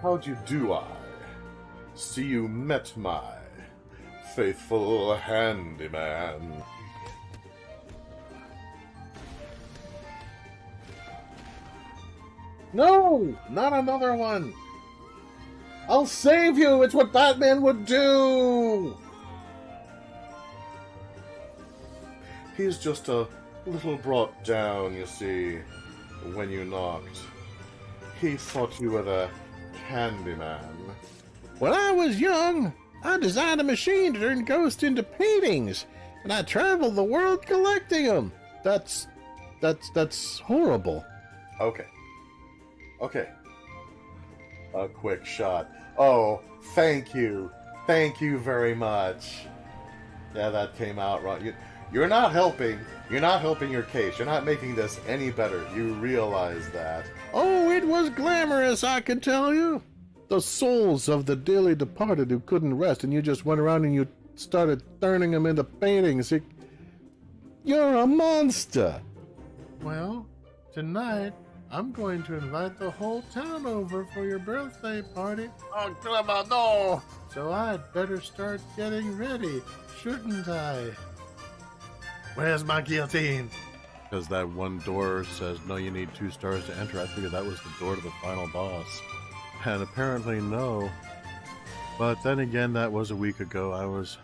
How'd you do, I? See you met my faithful handyman. No! Not another one! I'll save you! It's what Batman would do! He's just a little brought down, you see, when you knocked. He thought you were the Candyman. When I was young, I designed a machine to turn ghosts into paintings, and I traveled the world collecting them. That's horrible. Okay. A quick shot. Oh, thank you. Thank you very much. Yeah, that came out wrong. You're not helping. You're not helping your case. You're not making this any better. You realize that. Oh, it was glamorous, I can tell you. The souls of the dearly departed who couldn't rest, and you just went around and you started turning them into paintings. You're a monster. Well, tonight, I'm going to invite the whole town over for your birthday party. Oh, Grandma, no! So I'd better start getting ready, shouldn't I? Where's my guillotine? Because that one door says, no, you need 2 stars to enter. I figured that was the door to the final boss. And apparently no. But then again, that was a week ago. I was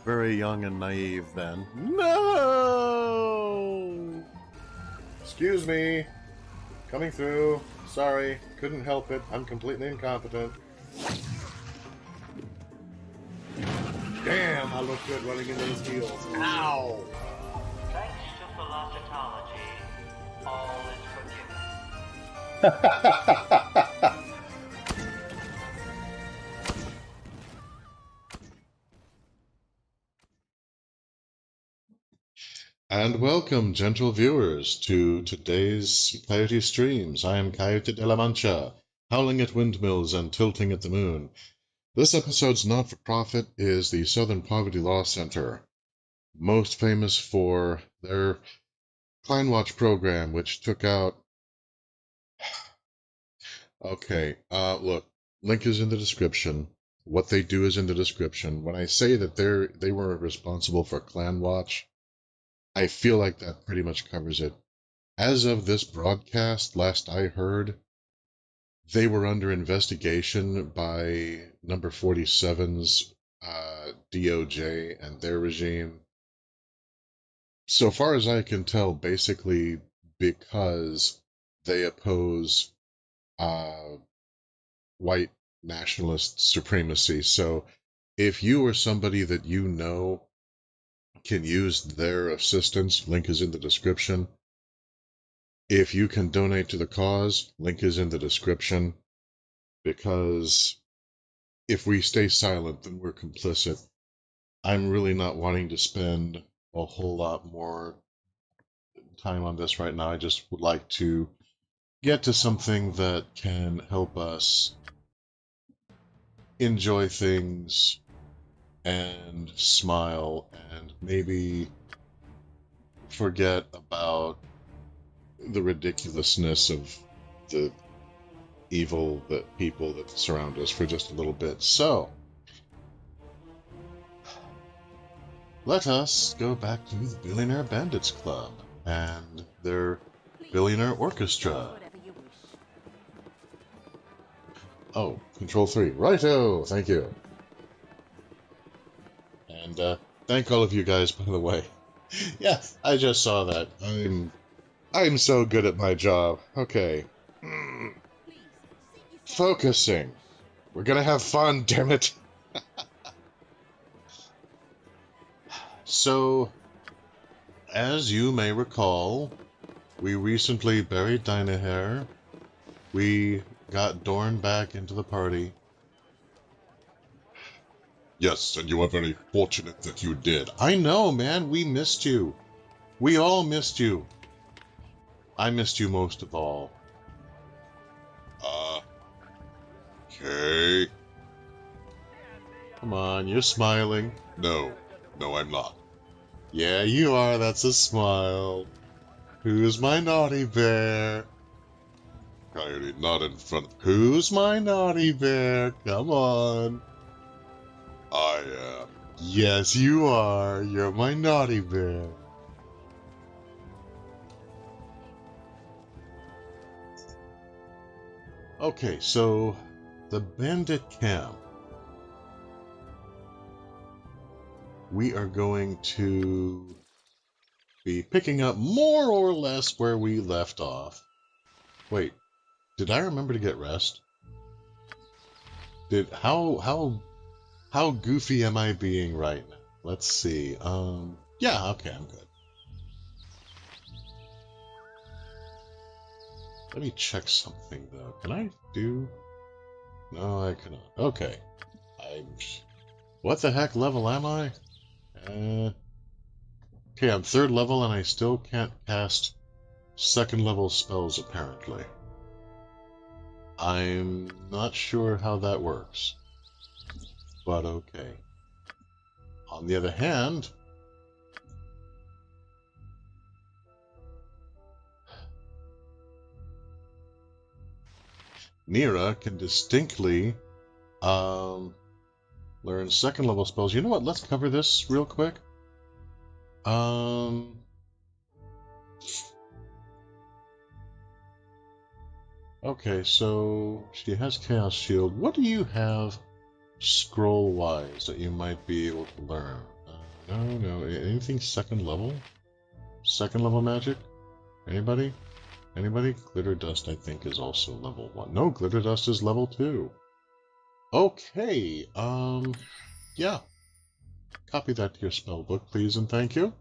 very young and naive then. No! Excuse me. Coming through. Sorry. Couldn't help it. I'm completely incompetent. Damn, I look good running into those heels. Ow! Thanks to philosophy, all is forgiven. And welcome, gentle viewers, to today's Coyote streams. I am Coyote de la Mancha, howling at windmills and tilting at the moon. This episode's not-for-profit is the Southern Poverty Law Center, most famous for their Clan Watch program, which took out... Okay, look, link is in the description. What they do is in the description. When I say that they were responsible for Clan Watch, I feel like that pretty much covers it. As of this broadcast, last I heard, they were under investigation by number 47's DOJ and their regime. So far as I can tell, basically because they oppose white nationalist supremacy. So if you or somebody that you know can use their assistance, link is in the description. If you can donate to the cause, link is in the description, because if we stay silent, then we're complicit. I'm really not wanting to spend a whole lot more time on this right now. I just would like to get to something that can help us enjoy things and smile and maybe forget about the ridiculousness of the evil that people that surround us for just a little bit. So let us go back to the Billionaire Bandits Club and their Billionaire Orchestra. Oh, Control 3. Righto! Thank you. And thank all of you guys, by the way. Yeah, I just saw that. I'm so good at my job. Okay. Focusing. We're gonna have fun, damn it. So, as you may recall, we recently buried Dynahair. We got Dorn back into the party. Yes, and you are very fortunate that you did. I know, man. We missed you. We all missed you. I missed you most of all. Okay. Come on, you're smiling. No, I'm not. Yeah, you are. That's a smile. Who's my naughty bear? Coyote, not in front. Who's my naughty bear? Come on. I am. Yes, you are. You're my naughty bear. Okay, so the bandit camp. We are going to be picking up more or less where we left off. Wait, did I remember to get rest? How goofy am I being right now? Let's see. Yeah, okay, I'm good. Let me check something though. Can I do? No, I cannot. Okay. What the heck level am I? Okay, I'm 3rd level and I still can't cast 2nd level spells apparently. I'm not sure how that works. But okay. On the other hand, Nira can distinctly learn 2nd level spells. You know what? Let's cover this real quick. Okay, so she has Chaos Shield. What do you have scroll-wise that you might be able to learn? No. Anything 2nd level? 2nd level magic? Anybody? Anybody? Glitter Dust, I think, is also level 1. No, Glitter Dust is level 2. Okay, yeah. Copy that to your spell book, please, and thank you.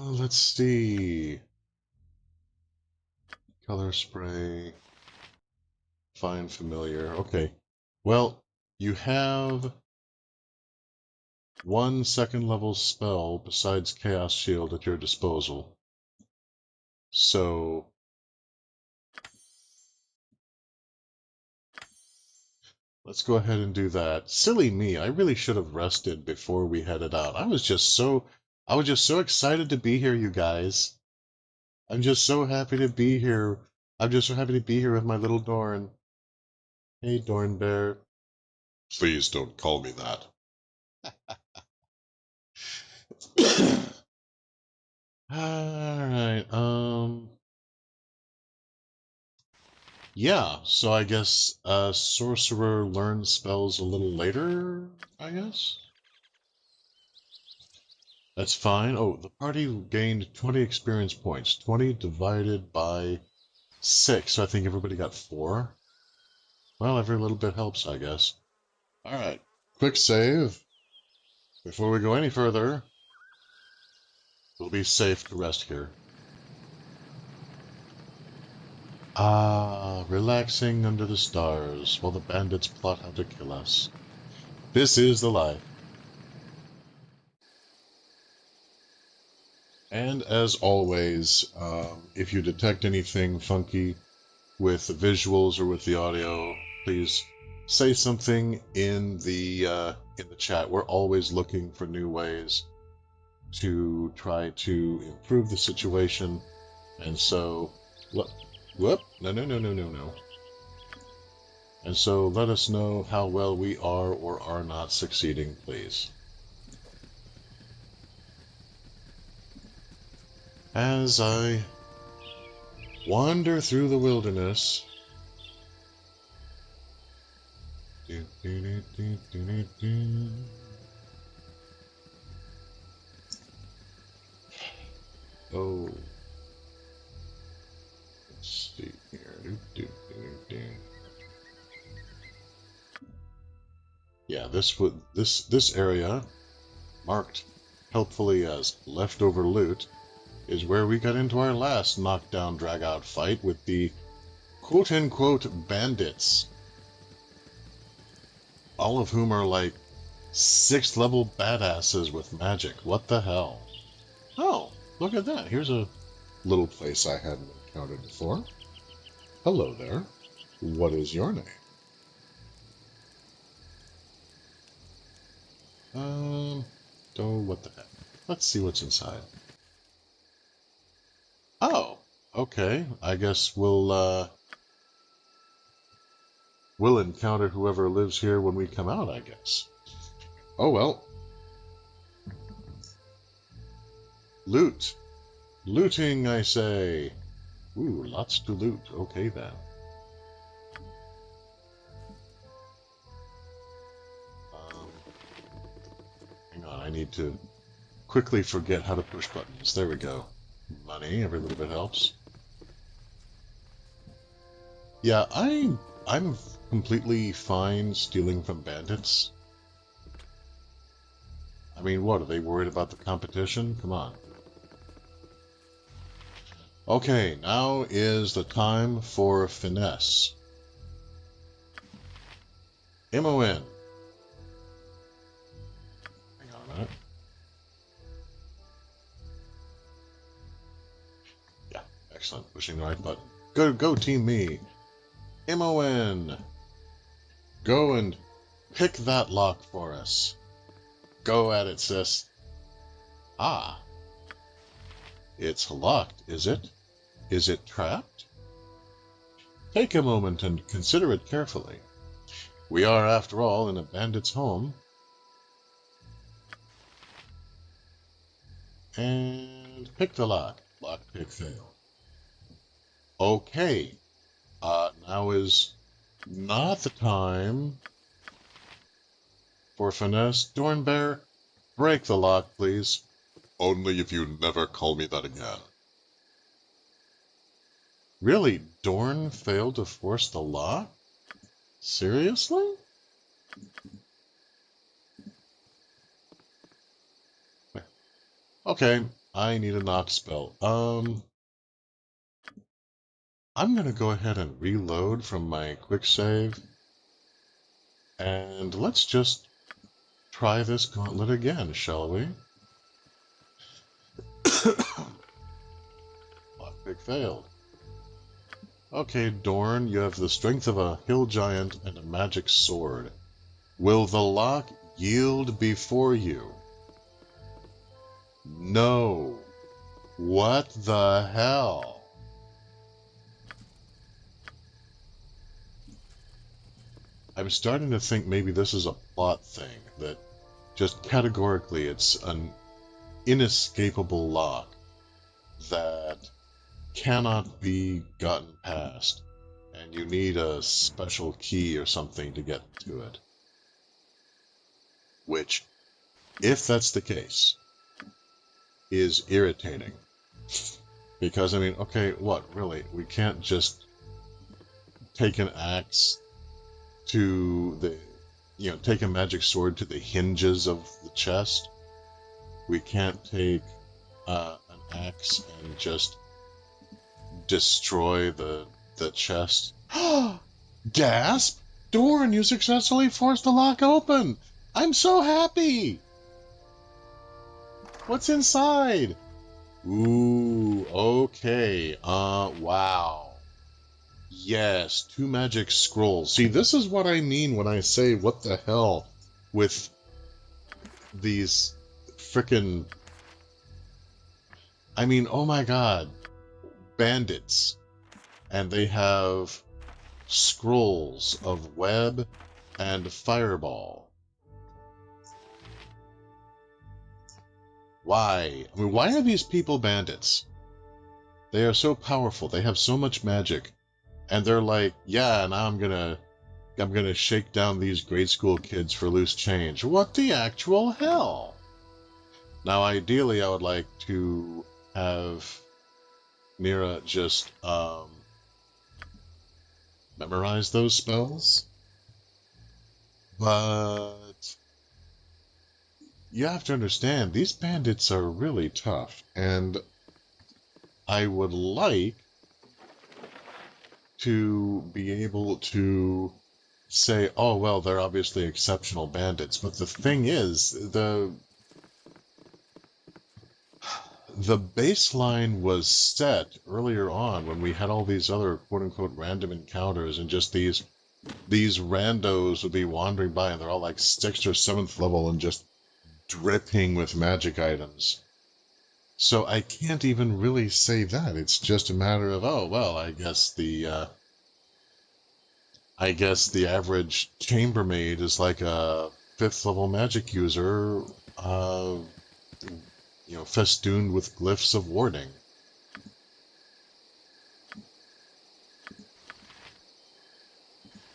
Let's see. Color spray. Find familiar. Okay. Well, you have 1 2nd level spell besides Chaos Shield at your disposal. So let's go ahead and do that. Silly me, I really should have rested before we headed out. I was just so excited to be here, you guys. I'm just so happy to be here. I'm just so happy to be here with my little Dorn. Hey, Dorn Bear. Please don't call me that. Alright, yeah, so I guess sorcerer learns spells a little later, I guess? That's fine. Oh, the party gained 20 experience points. 20 divided by 6, so I think everybody got 4. Well, every little bit helps, I guess. Alright, quick save. Before we go any further, we'll be safe to rest here. Ah, relaxing under the stars while the bandits plot how to kill us. This is the life. And as always, if you detect anything funky with the visuals or with the audio, please say something in the chat. We're always looking for new ways to try to improve the situation, and so whoop, no. And so let us know how well we are or are not succeeding, please. As I wander through the wilderness. Oh. Let's see here. Yeah, this area, marked helpfully as leftover loot, is where we got into our last knockdown drag-out fight with the quote-unquote bandits. All of whom are like 6th level badasses with magic. What the hell? Oh, look at that. Here's a little place I hadn't encountered before. Hello there. What is your name? What the heck? Let's see what's inside. Oh, Okay, I guess we'll encounter whoever lives here when we come out, I guess. Oh well. Loot. Looting, I say. Ooh, lots to loot. Okay then. Hang on, I need to quickly forget how to push buttons. There we go. Money, every little bit helps. Yeah, I'm completely fine stealing from bandits. I mean, what, are they worried about the competition? Come on. Okay, now is the time for finesse. MON. Hang on a minute. Yeah, excellent. Pushing the right button. Go team me. MON. Go and pick that lock for us. Go at it, sis. Ah. It's locked, is it? Is it trapped? Take a moment and consider it carefully. We are, after all, in a bandit's home. And pick the lock. Lockpick failed. Okay. Now is not the time for finesse. Dornbear, break the lock, please. Only if you never call me that again. Really? Dorn failed to force the lock? Seriously? Okay, I need a knock spell. I'm gonna go ahead and reload from my quick save. And let's just try this gauntlet again, shall we? Lockpick failed. Okay, Dorn, you have the strength of a hill giant and a magic sword. Will the lock yield before you? No. What the hell? I'm starting to think maybe this is a plot thing, that just categorically it's an inescapable lock that cannot be gotten past, and you need a special key or something to get to it. Which, if that's the case, is irritating. Because, I mean, okay, what, really? We can't just take an axe to the, take a magic sword to the hinges of the chest. We can't take an axe and just destroy the chest. Gasp! Dorn, you successfully forced the lock open! I'm so happy! What's inside? Ooh, okay. Wow. Yes, 2 magic scrolls. See, this is what I mean when I say what the hell with these frickin'... I mean, oh my god. Bandits. And they have scrolls of web and fireball. Why? I mean, why are these people bandits? They are so powerful. They have so much magic. And they're like, yeah, now I'm gonna shake down these grade school kids for loose change. What the actual hell? Now, ideally, I would like to have Mira just memorize those spells. But you have to understand, these bandits are really tough, and I would like to be able to say, oh, well, they're obviously exceptional bandits, but the thing is, the baseline was set earlier on when we had all these other quote-unquote random encounters, and just these randos would be wandering by, and they're all like 6th or 7th level and just dripping with magic items. So I can't even really say that. It's just a matter of, oh, well, I guess the average chambermaid is like a 5th level magic user, festooned with glyphs of warding.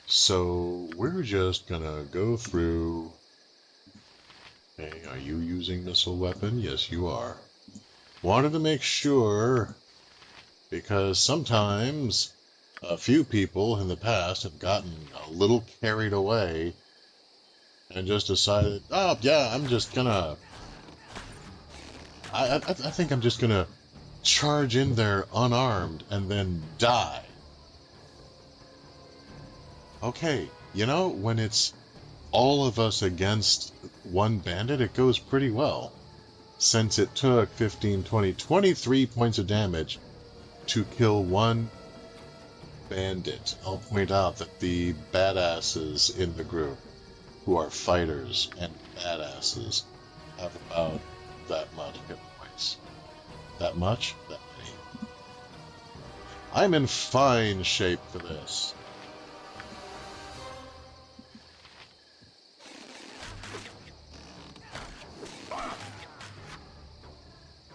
So we're just gonna go through. Hey, are you using missile weapon? Yes, you are. Wanted to make sure, because sometimes a few people in the past have gotten a little carried away and just decided, oh yeah, I'm just gonna. I think I'm just gonna charge in there unarmed and then die. Okay, when it's all of us against one bandit, it goes pretty well. Since it took 15, 20, 23 points of damage to kill one bandit. I'll point out that the badasses in the group, who are fighters and badasses, have about that much hit points. That much? That many. I'm in fine shape for this.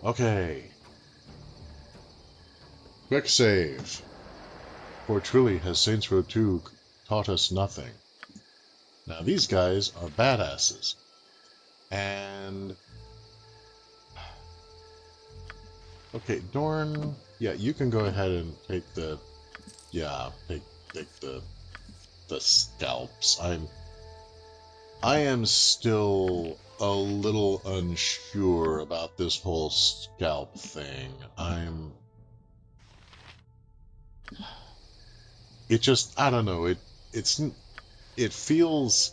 Okay. Quick save. For truly has Saints Row 2 taught us nothing. Now these guys are badasses. And... Okay, Dorn... Yeah, you can go ahead and take the... Yeah, take the scalps. I am still a little unsure about this whole scalp thing. It just, I don't know, it feels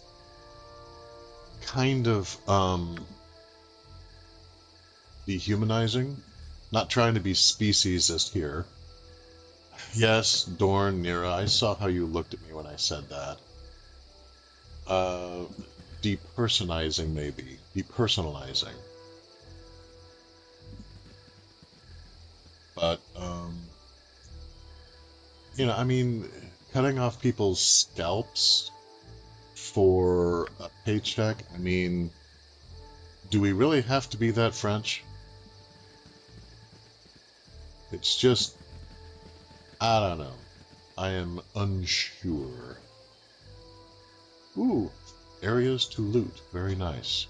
kind of, dehumanizing. Not trying to be speciesist here. Yes, Dorn, Nira, I saw how you looked at me when I said that. Depersonizing, maybe. Depersonalizing. But, cutting off people's scalps for a paycheck, do we really have to be that French? It's just, I don't know. I am unsure. Ooh, areas to loot. Very nice.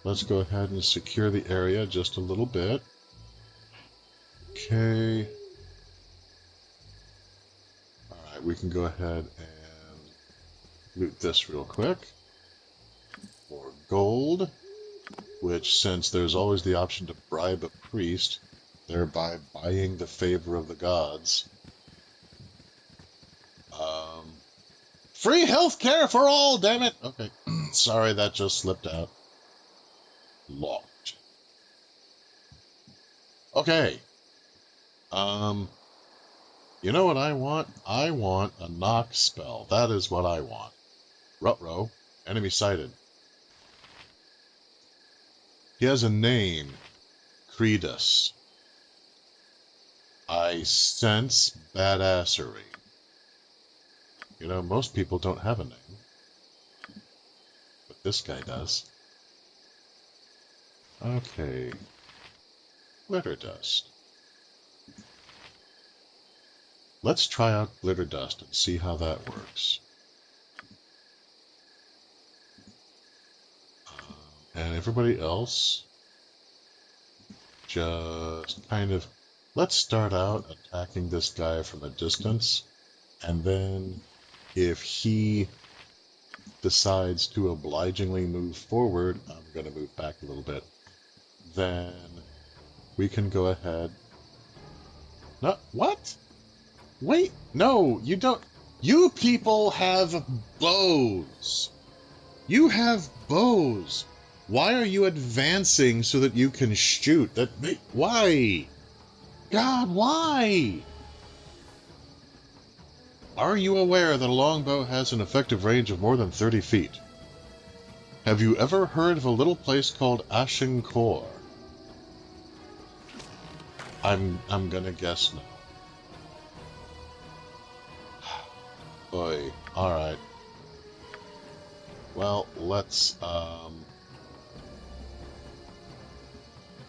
Let's go ahead and secure the area just a little bit. Okay. Alright, we can go ahead and loot this real quick. More gold, which, since there's always the option to bribe a priest, thereby buying the favor of the gods. Free healthcare for all, damn it! Okay, sorry, that just slipped out. Locked. Okay. You know what I want? I want a knock spell. That is what I want. Ruh-roh. Enemy sighted. He has a name. Credus. I sense badassery. Most people don't have a name. But this guy does. Okay. Glitter dust. Let's try out glitter dust and see how that works. And everybody else, just kind of, let's start out attacking this guy from a distance, and then if he decides to obligingly move forward, I'm going to move back a little bit, then we can go ahead. No, what? Wait, no, you don't. You people have bows. You have bows. Why are you advancing so that you can shoot? Why? God, why? Are you aware that a longbow has an effective range of more than 30 feet? Have you ever heard of a little place called Achincor? I'm gonna guess no. Boy, alright. Well, let's go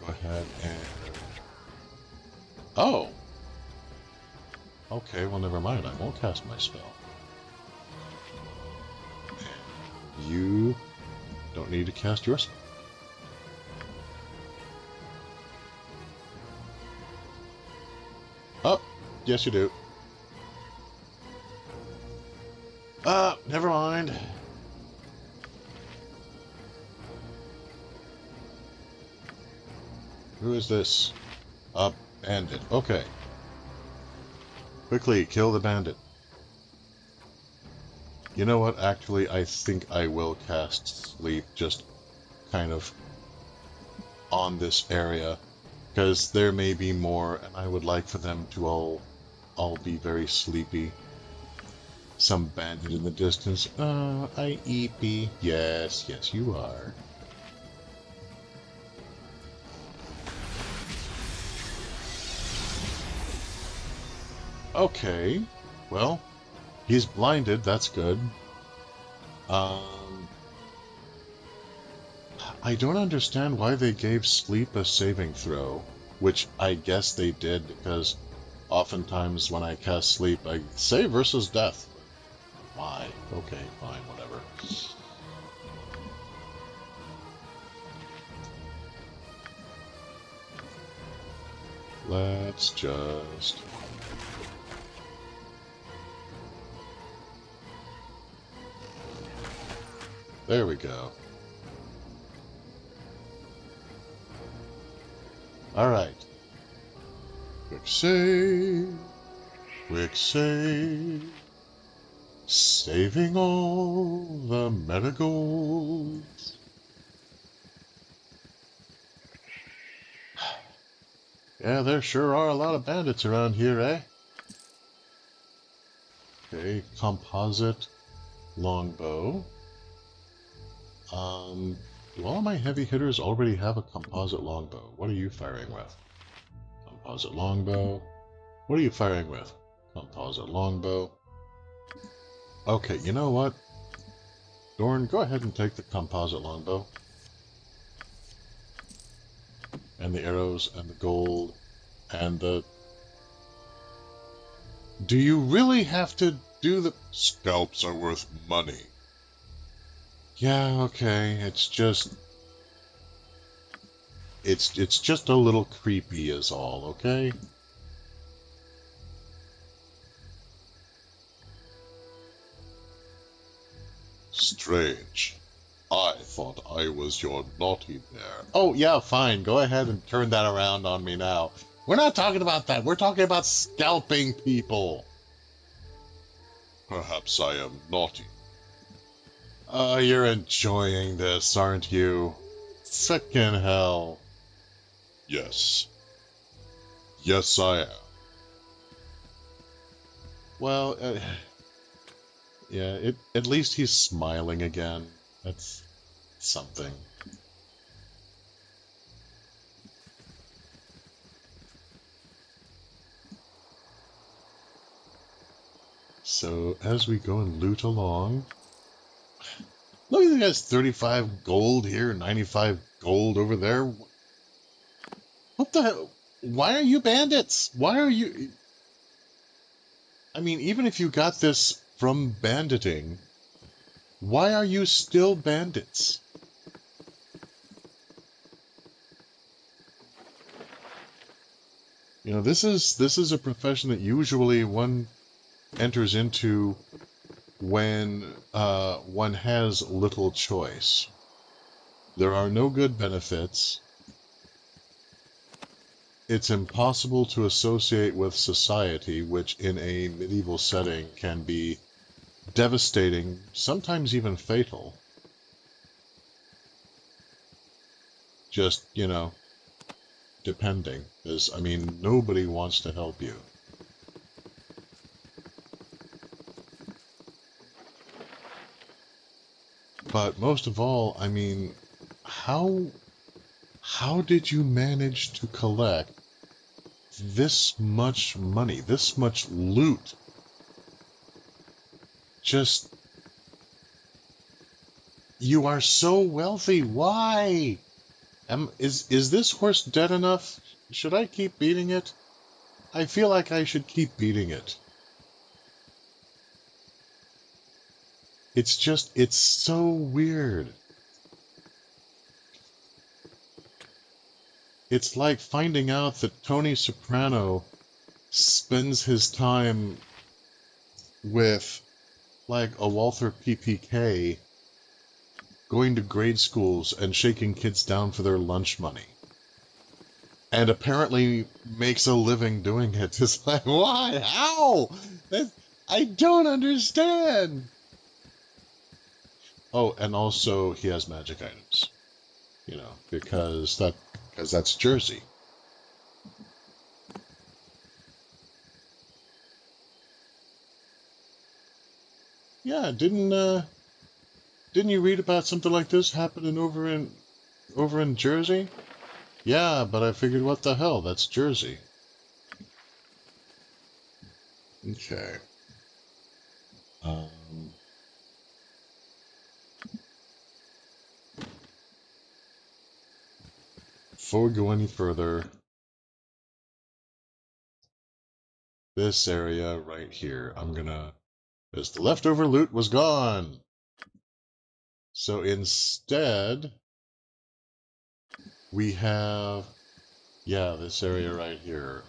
ahead and... Oh! Okay, well never mind, I won't cast my spell. You don't need to cast your spell. Oh, yes you do. Never mind. Who is this? A bandit. Okay. Quickly, kill the bandit. You know what? Actually, I think I will cast sleep just kind of on this area, because there may be more, and I would like for them to all be very sleepy. Some bandit in the distance. I EP. Yes, yes, you are. Okay, well, he's blinded, that's good. I don't understand why they gave sleep a saving throw, which I guess they did because oftentimes when I cast sleep, I say versus death. Why? Okay, fine, whatever. Let's just... There we go. Alright. Quick save. Quick save. Saving all the marigolds. Yeah, there sure are a lot of bandits around here, eh? Okay, composite longbow. Do all my heavy hitters already have a composite longbow? What are you firing with? Composite longbow. What are you firing with? Composite longbow. Okay, you know what? Dorn, go ahead and take the composite longbow. And the arrows, and the gold, and the... Do you really have to do the... Scalps are worth money. Yeah, okay, it's just... It's just a little creepy is all, okay? Strange. I thought I was your naughty bear. Oh, yeah, fine. Go ahead and turn that around on me now. We're not talking about that. We're talking about scalping people. Perhaps I am naughty. You're enjoying this, aren't you? Frickin' hell. Yes. Yes, I am. Well, yeah, at least he's smiling again. That's something. So, as we go and loot along... Look at this, 35 gold here, 95 gold over there. What the hell? Why are you bandits? Why are you... I mean, even if you got this from banditing, why are you still bandits? You know, this is a profession that usually one enters into when one has little choice. There are no good benefits. It's impossible to associate with society, which in a medieval setting can be devastating, sometimes even fatal. Just, you know, depending. Because, I mean, nobody wants to help you. But most of all, I mean, how did you manage to collect this much money, this much loot. Just, you are so wealthy. Why? Is this horse dead enough? Should I keep beating it? I feel like I should keep beating it. It's just, it's so weird. It's like finding out that Tony Soprano spends his time with, like, a Walther PPK going to grade schools and shaking kids down for their lunch money. And apparently makes a living doing it. It's like, why? How? I don't understand. Oh, and also he has magic items. You know, because that's Jersey. Yeah, didn't you read about something like this happening over in Jersey? Yeah, but I figured, what the hell? That's Jersey. Okay. Before we go any further, this area right here, because the leftover loot was gone. So instead, we have, yeah, this area right here.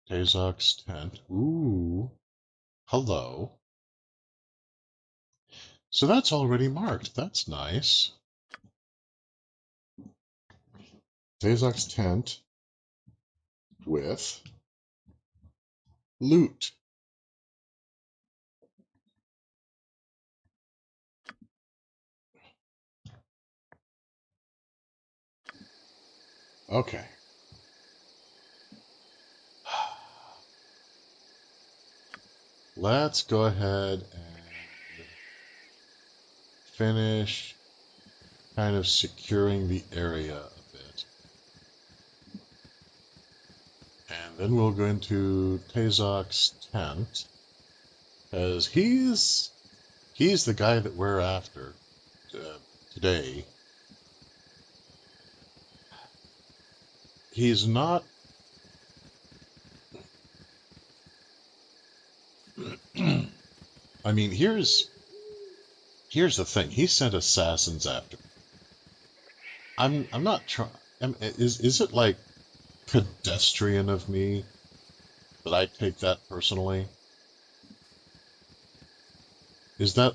Tazok's tent. Ooh, hello. So that's already marked. That's nice. Tazok's tent with loot. Okay. Let's go ahead and finish kind of securing the area a bit. And then we'll go into Tazok's tent, because he's the guy that we're after today. He's not... I mean, here's the thing. He sent assassins after me. I'm not trying... Is it, like, pedestrian of me that I take that personally? Is that...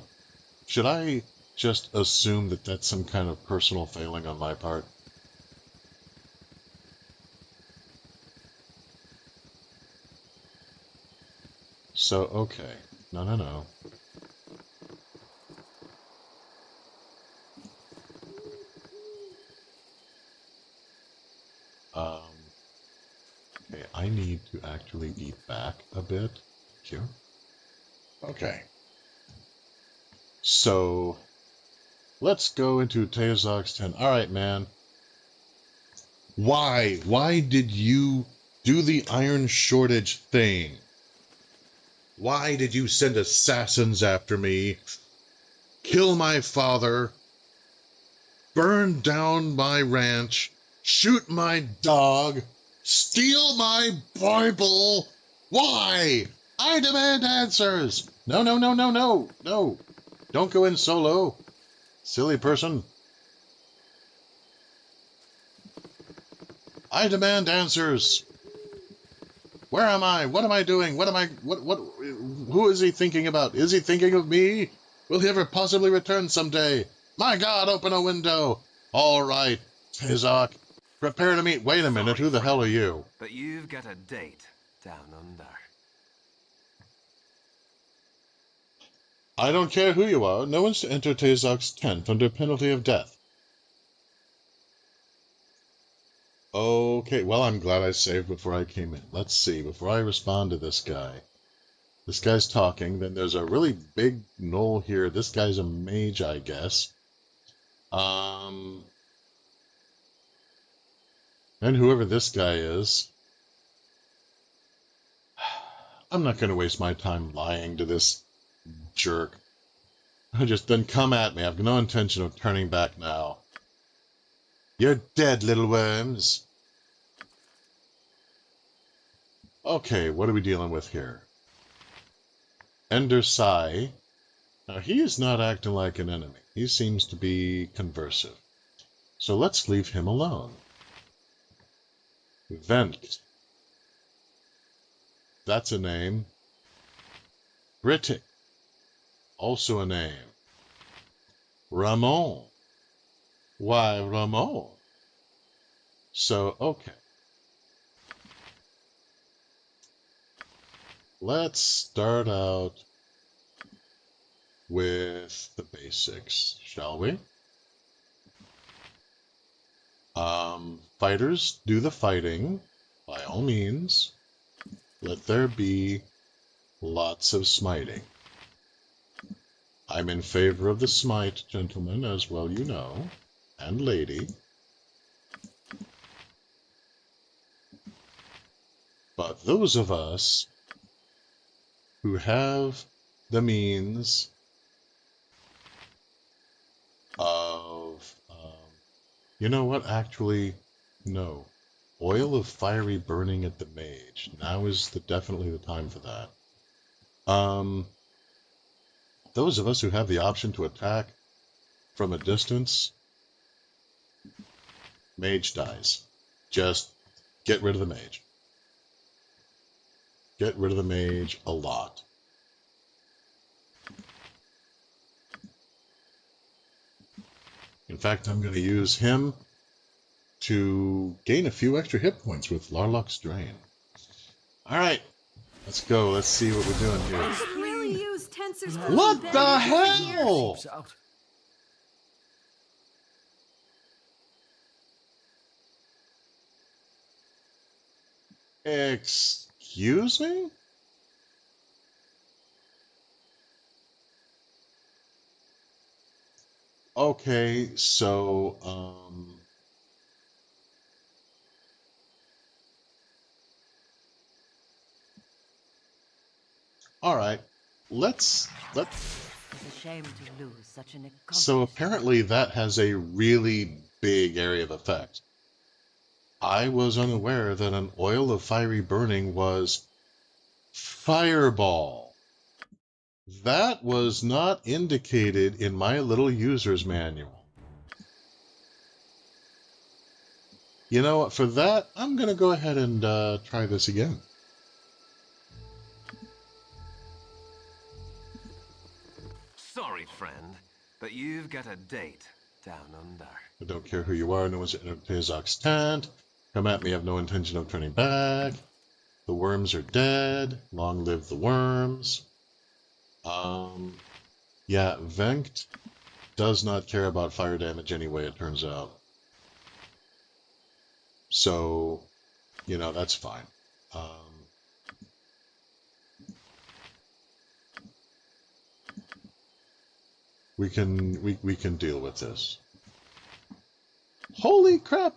Should I just assume that that's some kind of personal failing on my part? So, okay. No. Okay, I need to actually eat back a bit. Thank you. Okay. So, let's go into Tazok's tent. Alright, man. Why? Why did you do the iron shortage thing? Why did you send assassins after me? Kill my father? Burn down my ranch? Shoot my dog? Steal my Bible? Why? I demand answers! No. Don't go in solo. Silly person. I demand answers. Where am I? What am I doing? Who is he thinking about? Is he thinking of me? Will he ever possibly return someday? My God, open a window. All right, Tazok. Prepare to meet. Wait a minute, who the hell are you? But you've got a date down under. I don't care who you are. No one's to enter Tazok's tent under penalty of death. Okay, well, I'm glad I saved before I came in. Let's see, before I respond to this guy. This guy's talking. Then there's a really big knoll here. This guy's a mage, I guess. And whoever this guy is, I'm not going to waste my time lying to this jerk. Just then come at me. I've no intention of turning back now. You're dead, little worms. Okay, what are we dealing with here? Ender Sigh. Now, he is not acting like an enemy. He seems to be conversive. So let's leave him alone. Thence. That's a name. Britic. Also a name. Ramon. Why, Ramon. So, okay. Let's start out with the basics, shall we? Fighters, do the fighting, by all means. Let there be lots of smiting. I'm in favor of the smite, gentlemen, as well you know, and lady. But those of us who have the means of, you know what, actually, no. Oil of fiery burning at the mage. Now is definitely the time for that. Those of us who have the option to attack from a distance, mage dies. Just get rid of the mage. Get rid of the mage a lot. In fact, I'm going to use him to gain a few extra hit points with Larlock's Drain. Alright, let's go. Let's see what we're doing here. I could really use Tensor's What the hell? Excuse me? Okay, so, all right, let's. It's a shame to lose such an So apparently that has a really big area of effect. I was unaware that an oil of fiery burning was fireball. That was not indicated in my little user's manual. You know what, for that, I'm going to go ahead and try this again. Sorry, friend, but you've got a date down under. I don't care who you are, no one's in Pezok's tent. Come at me, I have no intention of turning back. The worms are dead. Long live the worms. Yeah, Venkt does not care about fire damage anyway, it turns out. So, you know, that's fine. We can deal with this. Holy crap!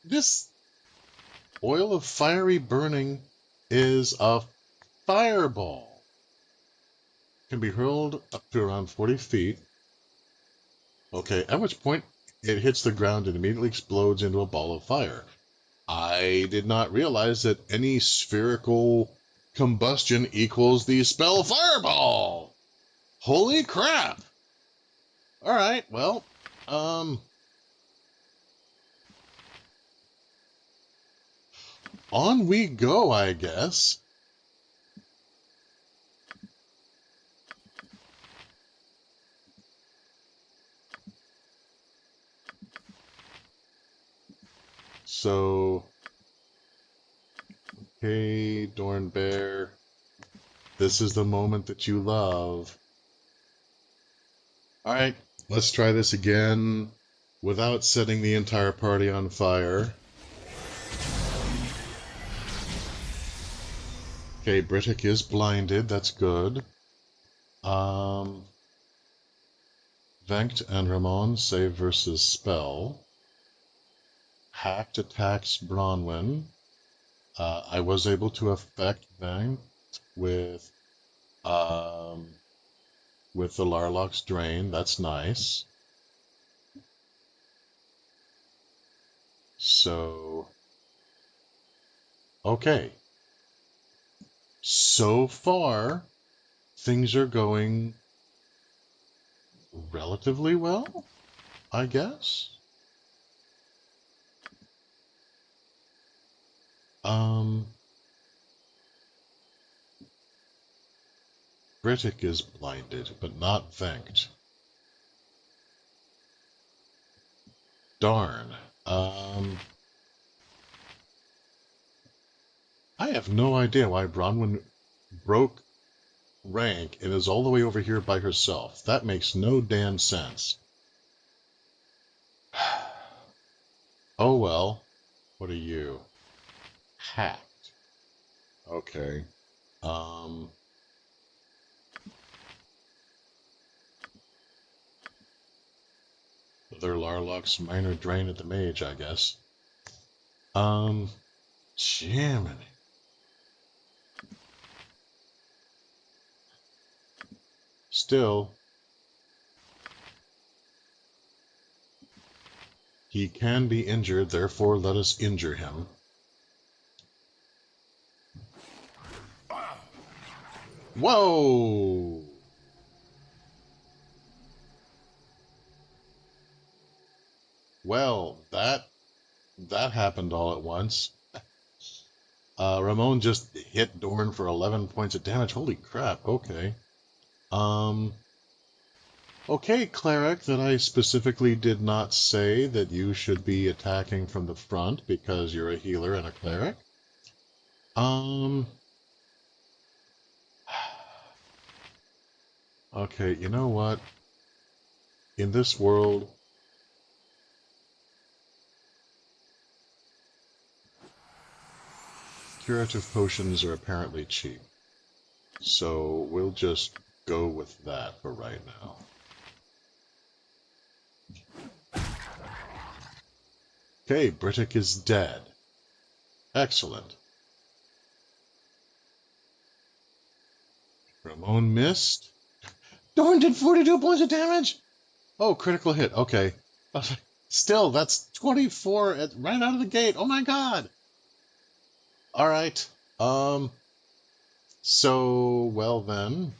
This oil of fiery burning is a fireball. Can be hurled up to around 40 feet. Okay, at which point it hits the ground and immediately explodes into a ball of fire. I did not realize that any spherical combustion equals the spell fireball. Holy crap! Alright, well, on we go, I guess. So, okay, Dorn Bear, this is the moment that you love. Alright, let's try this again without setting the entire party on fire. Okay, Britic is blinded. That's good. Venkt and Ramon save versus spell. Hacked attacks Bronwyn. I was able to affect Venkt with the Larlock's Drain. That's nice. So, okay. So far, things are going relatively well, I guess. Britic is blinded, but not Venkt. Darn. I have no idea why Bronwyn broke rank and is all the way over here by herself. That makes no damn sense. Oh well. What are you? Hacked. Okay. Other Larlock's minor drain at the mage, I guess. Jiminy. Still, he can be injured, therefore let us injure him. Whoa! Well, that happened all at once. Ramon just hit Dorn for 11 points of damage. Holy crap, okay. Okay, Cleric, that I specifically did not say that you should be attacking from the front because you're a healer and a cleric. Okay, you know what? In this world, curative potions are apparently cheap. So we'll just go with that for right now. Okay, Britic is dead. Excellent. Ramon missed. Dorn did 42 points of damage? Oh, critical hit. Okay. Still, that's 24 right out of the gate. Oh my god. All right. So, well then.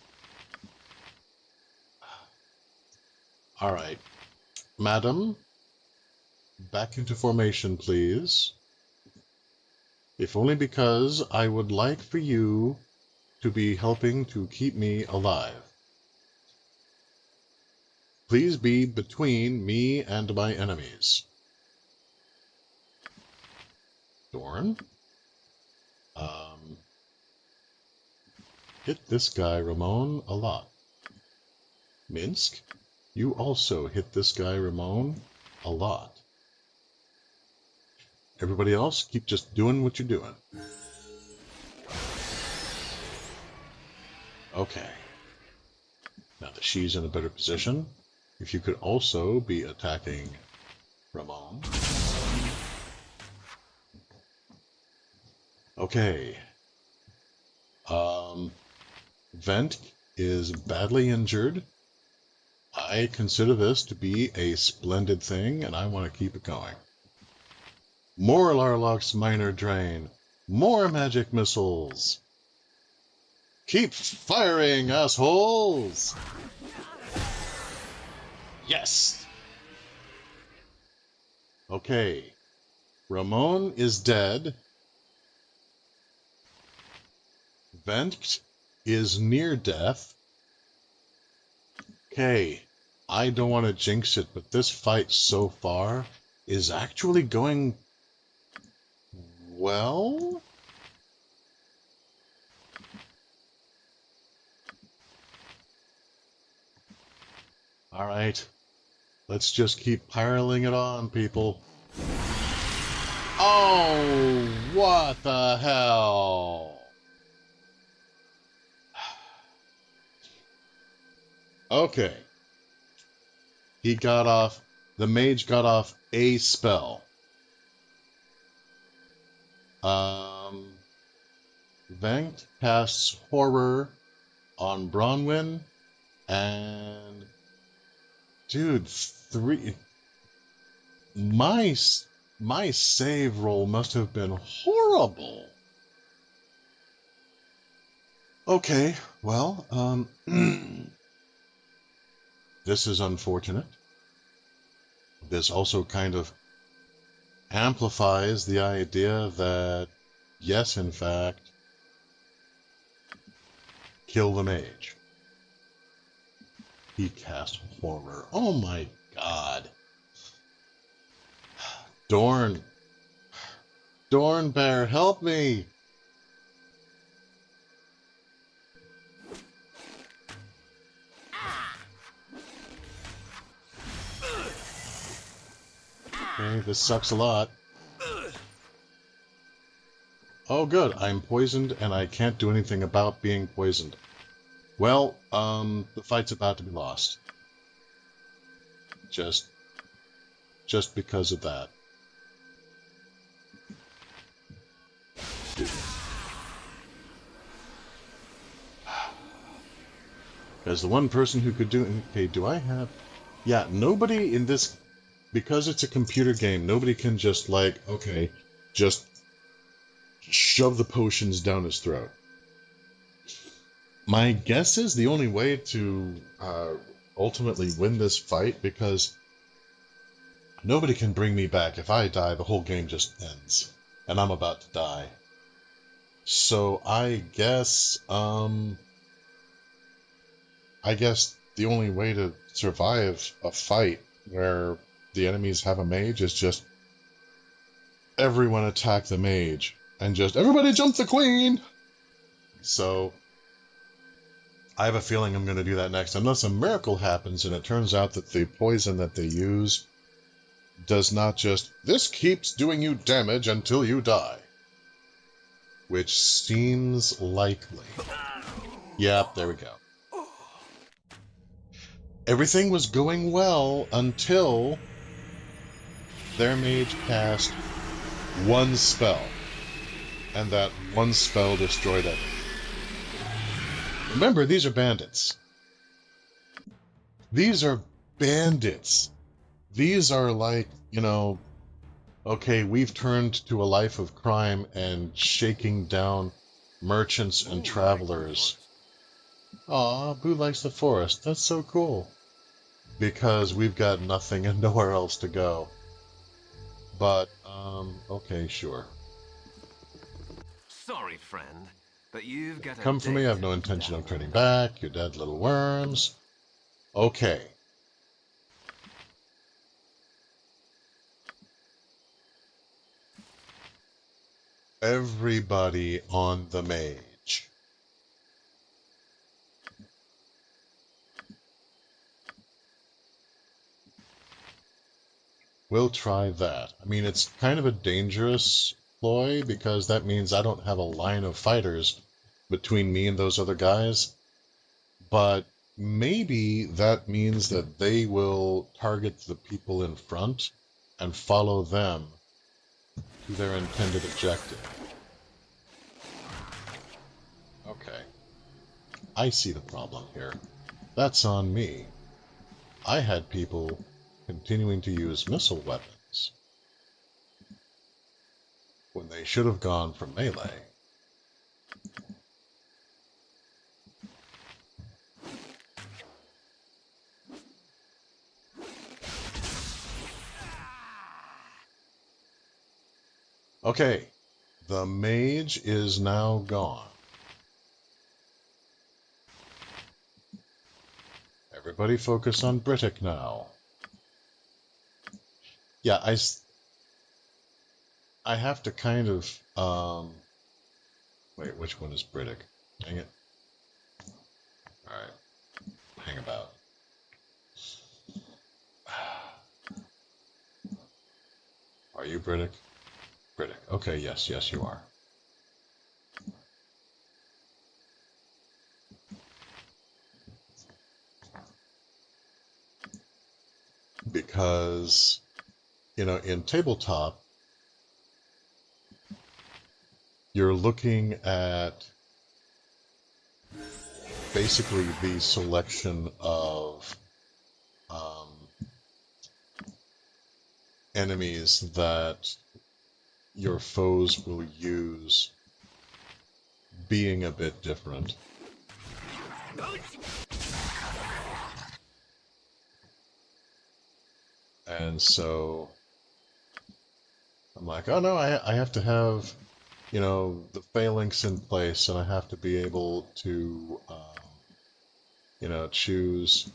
All right. Madam, back into formation, please. If only because I would like for you to be helping to keep me alive. Please be between me and my enemies. Dorn? Hit this guy, Ramon, a lot. Minsk? You also hit this guy, Ramon, a lot. Everybody else, keep just doing what you're doing. Okay. Now that she's in a better position, if you could also be attacking Ramon. Okay. Vent is badly injured. I consider this to be a splendid thing, and I want to keep it going. More Larlock's minor drain. More magic missiles. Keep firing, assholes! Yes! Okay. Ramon is dead. Vent is near death. Okay. I don't want to jinx it, but this fight so far is actually going well. All right. Let's just keep piling it on, people. Oh, what the hell? Okay. He got off, the mage got off a spell. Vank casts horror on Bronwyn, and dude, my save roll must have been horrible. Okay, well, this is unfortunate. This also kind of amplifies the idea that, yes, in fact, kill the mage. He cast horror. Oh my god. Dorn Bear, help me! Okay, this sucks a lot. Oh good, I'm poisoned and I can't do anything about being poisoned. Well, the fight's about to be lost. Just because of that. As the one person who could do it. Okay, do I have... Yeah, nobody in this... Because it's a computer game, nobody can just, like, okay, just shove the potions down his throat. My guess is the only way to ultimately win this fight, because nobody can bring me back. If I die, the whole game just ends. And I'm about to die. So I guess the only way to survive a fight where the enemies have a mage is just everyone attack the mage and just everybody jump the queen. So I have a feeling I'm going to do that next, unless a miracle happens and it turns out that the poison that they use does not just, this keeps doing you damage until you die. Which seems likely. Yep, there we go. Everything was going well until their mage cast one spell. And that one spell destroyed everything. Remember, these are bandits. These are bandits. These are like, you know, okay, we've turned to a life of crime and shaking down merchants and travelers. Aw, Boo likes the forest. That's so cool. Because we've got nothing and nowhere else to go. But, okay, sure. Sorry, friend, but you've got a Come for me, I have date no intention down of turning under. back, you dead little worms. Okay. Everybody on the mage. We'll try that. I mean, it's kind of a dangerous ploy, because that means I don't have a line of fighters between me and those other guys. But maybe that means that they will target the people in front and follow them to their intended objective. Okay. I see the problem here. That's on me. I had people continuing to use missile weapons when they should have gone for melee. Okay, the mage is now gone. Everybody focus on Brittic now. Yeah, I have to kind of, wait, which one is Brittic? Dang it. Alright, hang about. Are you Brittic? Brittic. Okay, yes, you are. because, you know, in tabletop, you're looking at basically the selection of enemies that your foes will use being a bit different. And so I'm like, oh no, I have to have, you know, the phalanx in place, and I have to be able to, you know, choose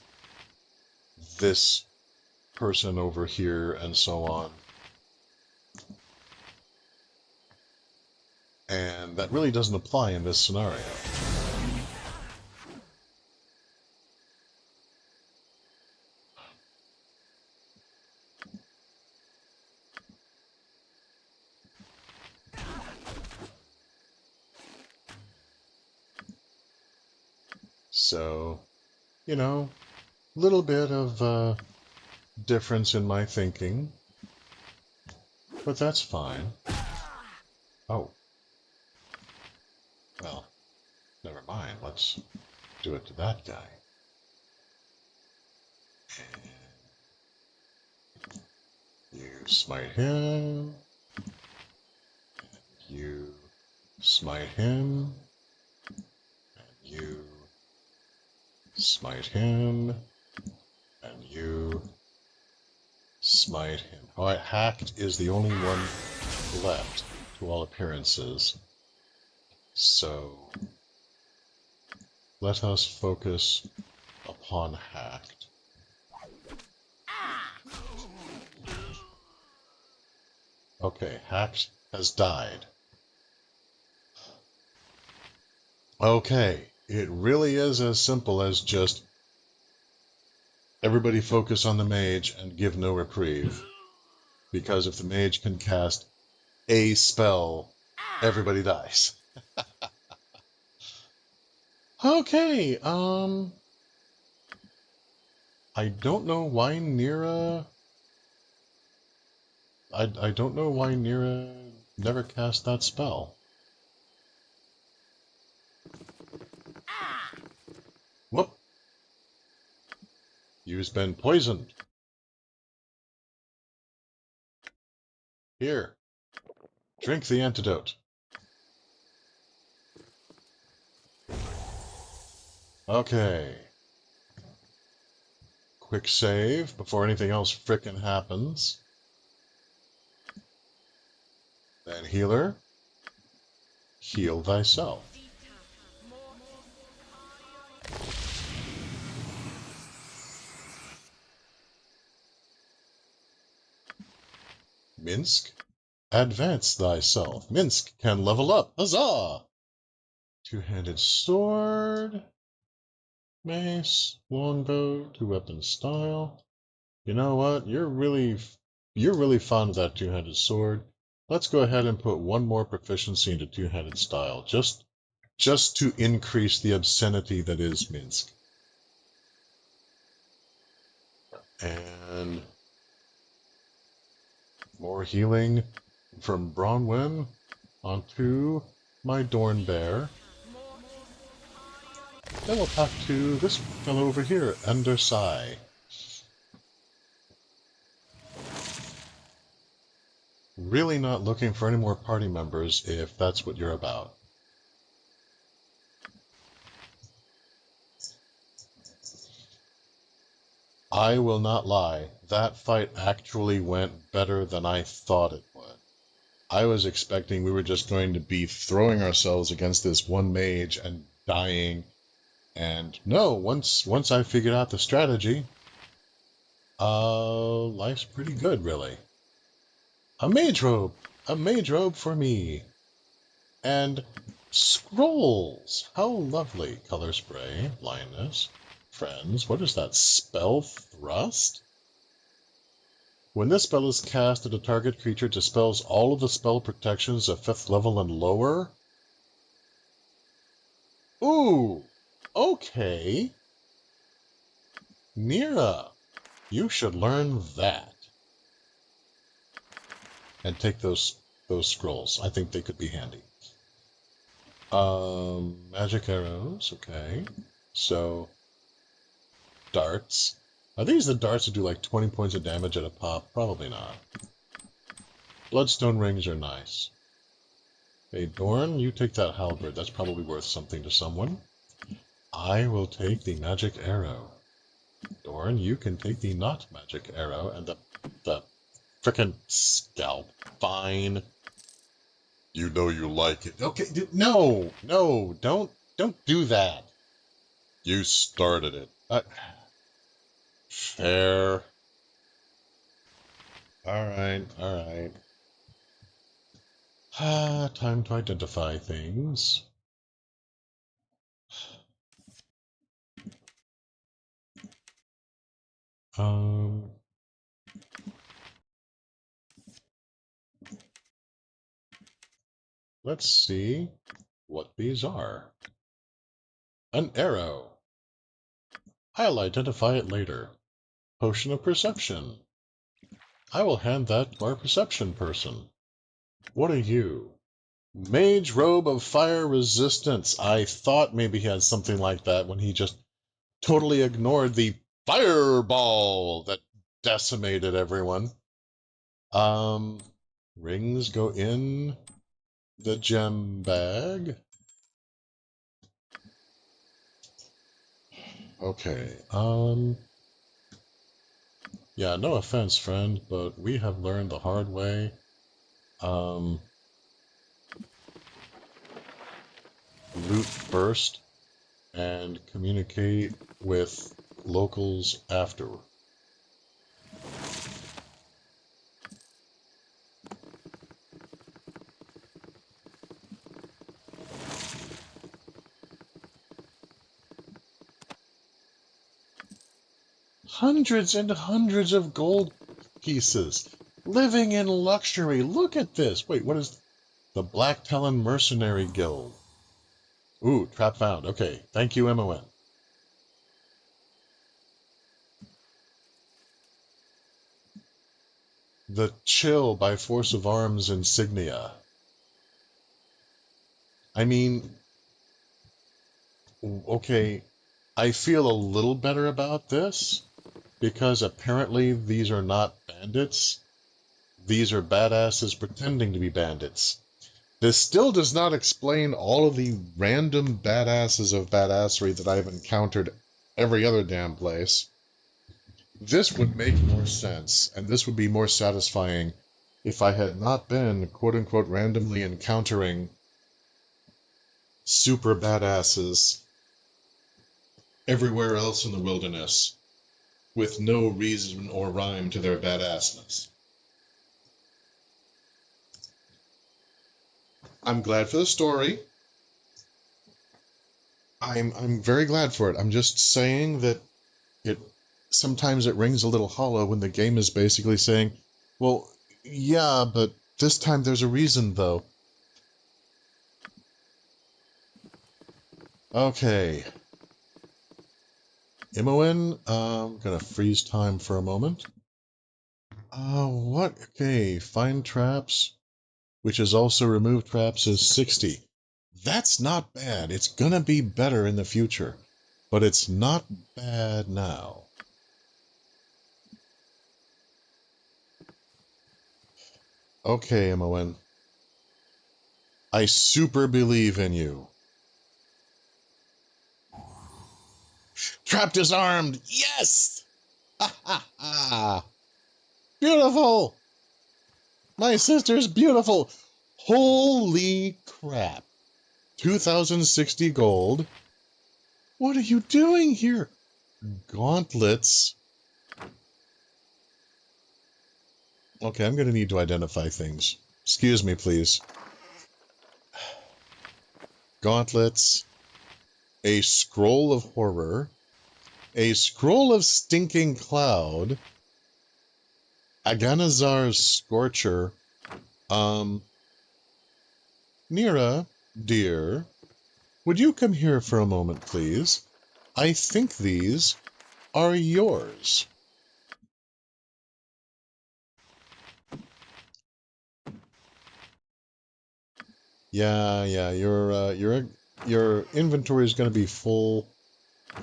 this person over here and so on. And that really doesn't apply in this scenario. So, you know, a little bit of difference in my thinking, but that's fine. Oh. Well, never mind. Let's do it to that guy. And you smite him. And you smite him. And you smite him. And you smite him. Alright, hacked is the only one left, to all appearances. So, let us focus upon hacked. Okay, hacked has died. Okay, it really is as simple as just everybody focus on the mage and give no reprieve. Because if the mage can cast a spell, everybody dies. Okay, I don't know why Nira... I don't know why Nira never cast that spell. Whoop! You've been poisoned. Here, drink the antidote. Okay. Quick save before anything else frickin' happens. Then healer, heal thyself. Minsk, advance thyself. Minsk can level up. Huzzah! Two-handed sword, mace, longbow, two-weapon style. You know what? You're really fond of that two-handed sword. Let's go ahead and put one more proficiency into two-handed style, just to increase the obscenity that is Minsk. And more healing from Bronwyn onto my Dorn Bear. Then we'll talk to this fellow over here, under Sigh. Really not looking for any more party members if that's what you're about. I will not lie, that fight actually went better than I thought it would. I was expecting we were just going to be throwing ourselves against this one mage and dying, and no, once I figured out the strategy, life's pretty good, really. A mage robe for me. And scrolls, how lovely. Color spray, blindness, friends, what is that, spell thrust? When this spell is cast at a target creature, it dispels all of the spell protections of 5th level and lower. Ooh, okay. Nira, You should learn that. And take those scrolls. I think they could be handy. Magic arrows, okay. So, darts. Are these the darts that do like 20 points of damage at a pop? Probably not. Bloodstone rings are nice. Hey, Dorn, you take that halberd. That's probably worth something to someone. I will take the magic arrow. Dorn, you can take the not magic arrow and the frickin' scalp. Fine. You know you like it. Okay, no, don't do that. You started it. Fair. Alright. Time to identify things. Let's see what these are. An arrow. I'll identify it later. Potion of perception. I will hand that to our perception person. What are you? Mage robe of fire resistance. I thought maybe he had something like that when he just totally ignored the fireball that decimated everyone. Rings go in the gem bag. Okay, yeah, no offense, friend, but we have learned the hard way. Loot first and communicate with locals after. Hundreds and hundreds of gold pieces. Living in luxury. Look at this. Wait, what is the Black Talon Mercenary Guild? Ooh, trap found. Okay, thank you, MON. The Chill by Force of Arms insignia. I mean, okay, I feel a little better about this, because apparently these are not bandits. These are badasses pretending to be bandits. This still does not explain all of the random badasses of badassery that I've encountered every other damn place. This would make more sense, and this would be more satisfying if I had not been, quote-unquote, randomly encountering super badasses everywhere else in the wilderness with no reason or rhyme to their badassness. I'm glad for the story. I'm very glad for it. I'm just saying that sometimes it rings a little hollow when the game is basically saying, well, yeah, but this time there's a reason, though. Okay. MON, I'm gonna freeze time for a moment. What? Okay, find traps, which is also remove traps, is 60. That's not bad. It's gonna be better in the future, but it's not bad now. Okay, MON. I super believe in you. Trap disarmed! Yes! Ha ha ha! Beautiful! My sister's beautiful! Holy crap! 2060 gold. What are you doing here? Gauntlets. Okay, I'm going to need to identify things. Excuse me, please. Gauntlets. A scroll of horror. A scroll of stinking cloud. Aganazar's scorcher. Nira, dear, would you come here for a moment, please? I think these are yours. Yeah, your inventory is going to be full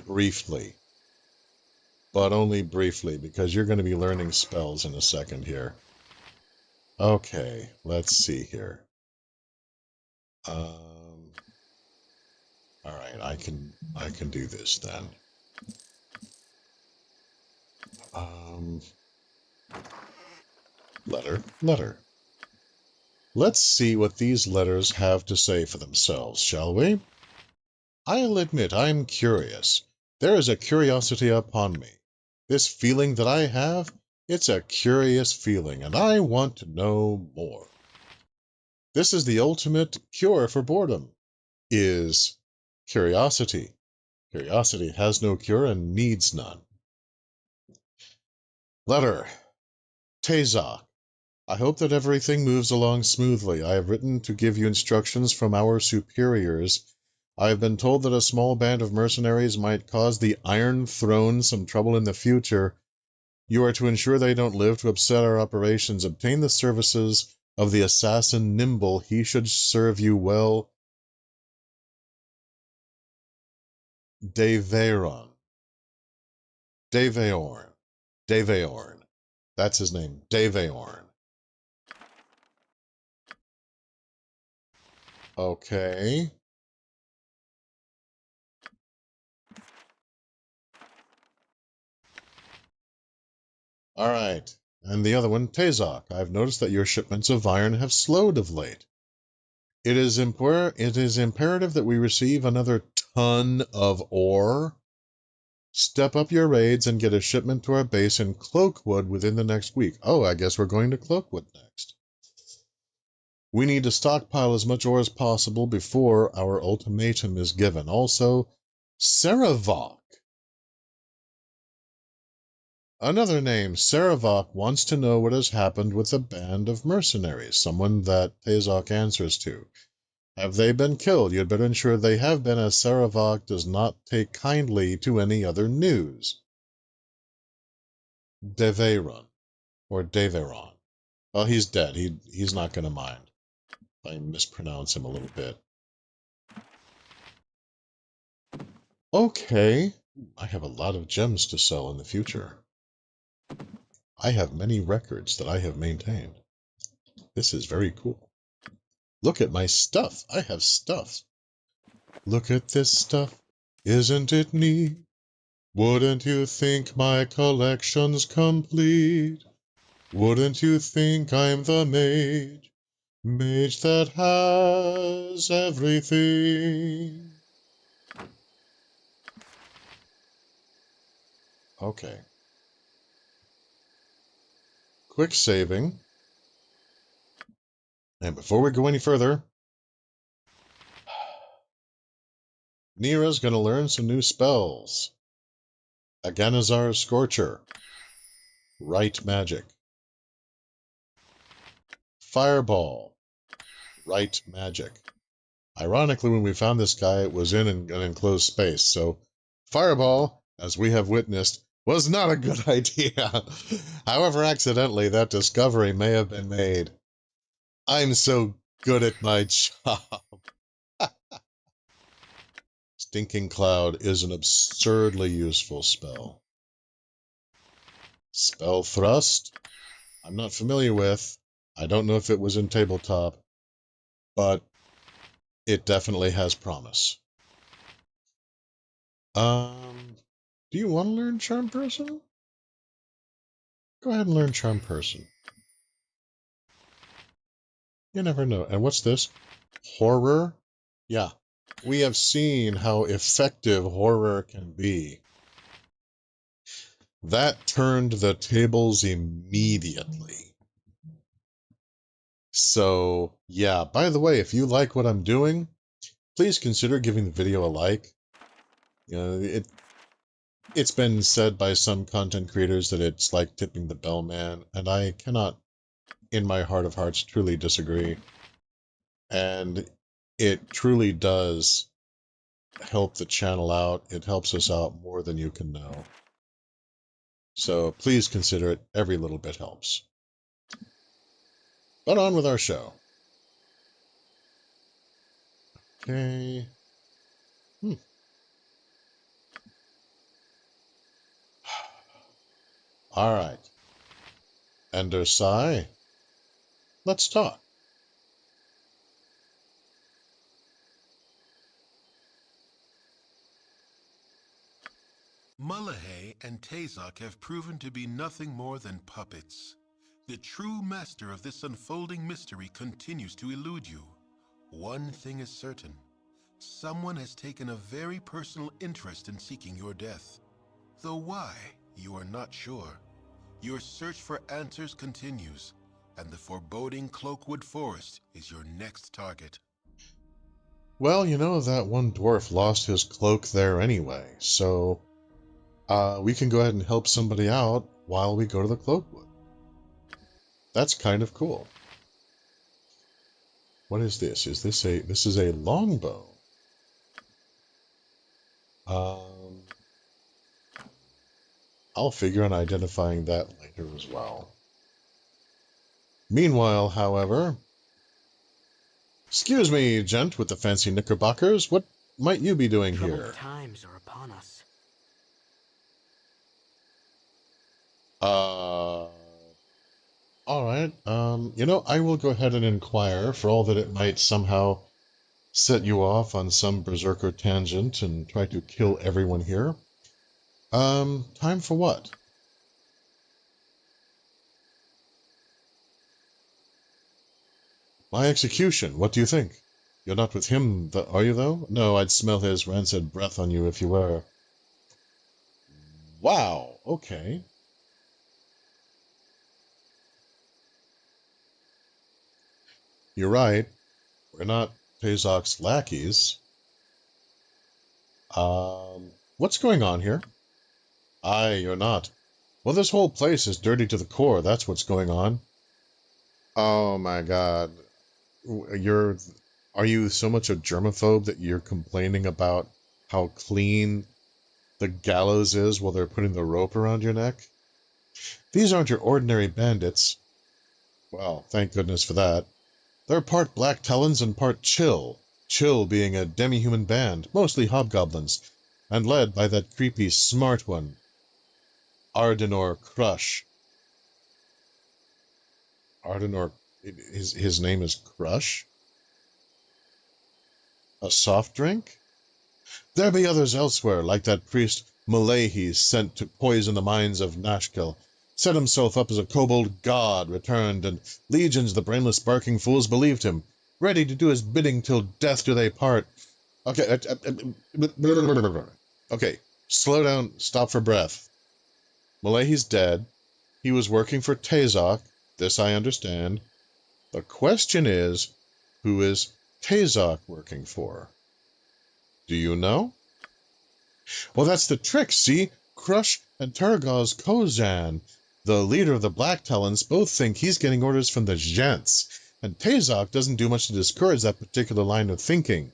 briefly, but only briefly because you're going to be learning spells in a second here. Okay, let's see here. All right, I can do this then. Letter. Let's see what these letters have to say for themselves, shall we? I'll admit I'm curious. There is a curiosity upon me. This feeling that I have, it's a curious feeling, and I want to know more. This is the ultimate cure for boredom, is curiosity. Curiosity has no cure and needs none. Letter. Tezok. I hope that everything moves along smoothly. I have written to give you instructions from our superiors. I have been told that a small band of mercenaries might cause the Iron Throne some trouble in the future. You are to ensure they don't live to upset our operations. Obtain the services of the assassin Nimble. He should serve you well. Deveron. Deveorn. Deveorn. That's his name. Deveorn. Okay. All right. And the other one, Tezok. I've noticed that your shipments of iron have slowed of late. It is imperative that we receive another ton of ore. Step up your raids and get a shipment to our base in Cloakwood within the next week. Oh, I guess we're going to Cloakwood next. We need to stockpile as much ore as possible before our ultimatum is given. Also, Saravok. Another name, Saravok, wants to know what has happened with the band of mercenaries, someone that Tezok answers to. Have they been killed? You'd better ensure they have been, as Saravok does not take kindly to any other news. Deveron, or Deveron. Well, he's dead. He's not going to mind if I mispronounce him a little bit. Okay, I have a lot of gems to sell in the future. I have many records that I have maintained. This is very cool. Look at my stuff. I have stuff. Look at this stuff. Isn't it neat? Wouldn't you think my collection's complete? Wouldn't you think I'm the mage that has everything? Okay. Quick saving. And before we go any further, Nira's going to learn some new spells. Aganazar's Scorcher. Right Magic. Fireball. Right Magic. Ironically, when we found this guy, it was in an enclosed space, so Fireball, as we have witnessed, was not a good idea. However, accidentally, that discovery may have been made. I'm so good at my job. Stinking Cloud is an absurdly useful spell. Spell Thrust, I'm not familiar with. I don't know if it was in tabletop, but it definitely has promise. Do you want to learn Charm Person? Go ahead and learn Charm Person. You never know. And what's this? Horror? Yeah. We have seen how effective horror can be. That turned the tables immediately. So, yeah. By the way, if you like what I'm doing, please consider giving the video a like. You know, it's been said by some content creators that it's like tipping the bellman, and I cannot, in my heart of hearts, truly disagree. And it truly does help the channel out. It helps us out more than you can know. So please consider it. Every little bit helps. But on with our show. Okay. All right. Ender Sigh, let's talk. Mullahay and Tazok have proven to be nothing more than puppets. The true master of this unfolding mystery continues to elude you. One thing is certain. Someone has taken a very personal interest in seeking your death. Though why, you are not sure. Your search for answers continues, and the foreboding Cloakwood Forest is your next target. Well, you know, that one dwarf lost his cloak there anyway, so we can go ahead and help somebody out while we go to the Cloakwood. That's kind of cool. What is this? This is a longbow. I'll figure on identifying that later as well. Meanwhile, however, excuse me, gent with the fancy knickerbockers, what might you be doing here? Troubled times are upon us. All right. You know, I will go ahead and inquire, for all that it might somehow set you off on some berserker tangent and try to kill everyone here. Time for what? My execution, what do you think? You're not with him, are you, though? No, I'd smell his rancid breath on you if you were. Wow, okay. You're right. We're not Tazok's lackeys. What's going on here? Aye, you're not. Well, this whole place is dirty to the core, that's what's going on. Oh my god. Are you so much a germaphobe that you're complaining about how clean the gallows is while they're putting the rope around your neck? These aren't your ordinary bandits. Well, thank goodness for that. They're part Black Talons and part Chill. Chill being a demi-human band, mostly hobgoblins, and led by that creepy smart one, Ardenor Crush. Ardenor, his name is Crush? A soft drink? There be others elsewhere, like that priest Malahi sent to poison the minds of Nashkel. Set himself up as a kobold god, returned, and legions of the brainless barking fools believed him, ready to do his bidding till death do they part. Okay, okay, slow down, stop for breath. Malahi's dead. He was working for Tazok, this I understand. The question is, who is Tazok working for? Do you know? Well, that's the trick, see? Crush and Turgos Kozan, the leader of the Black Talons, both think he's getting orders from the Gents, and Tazok doesn't do much to discourage that particular line of thinking.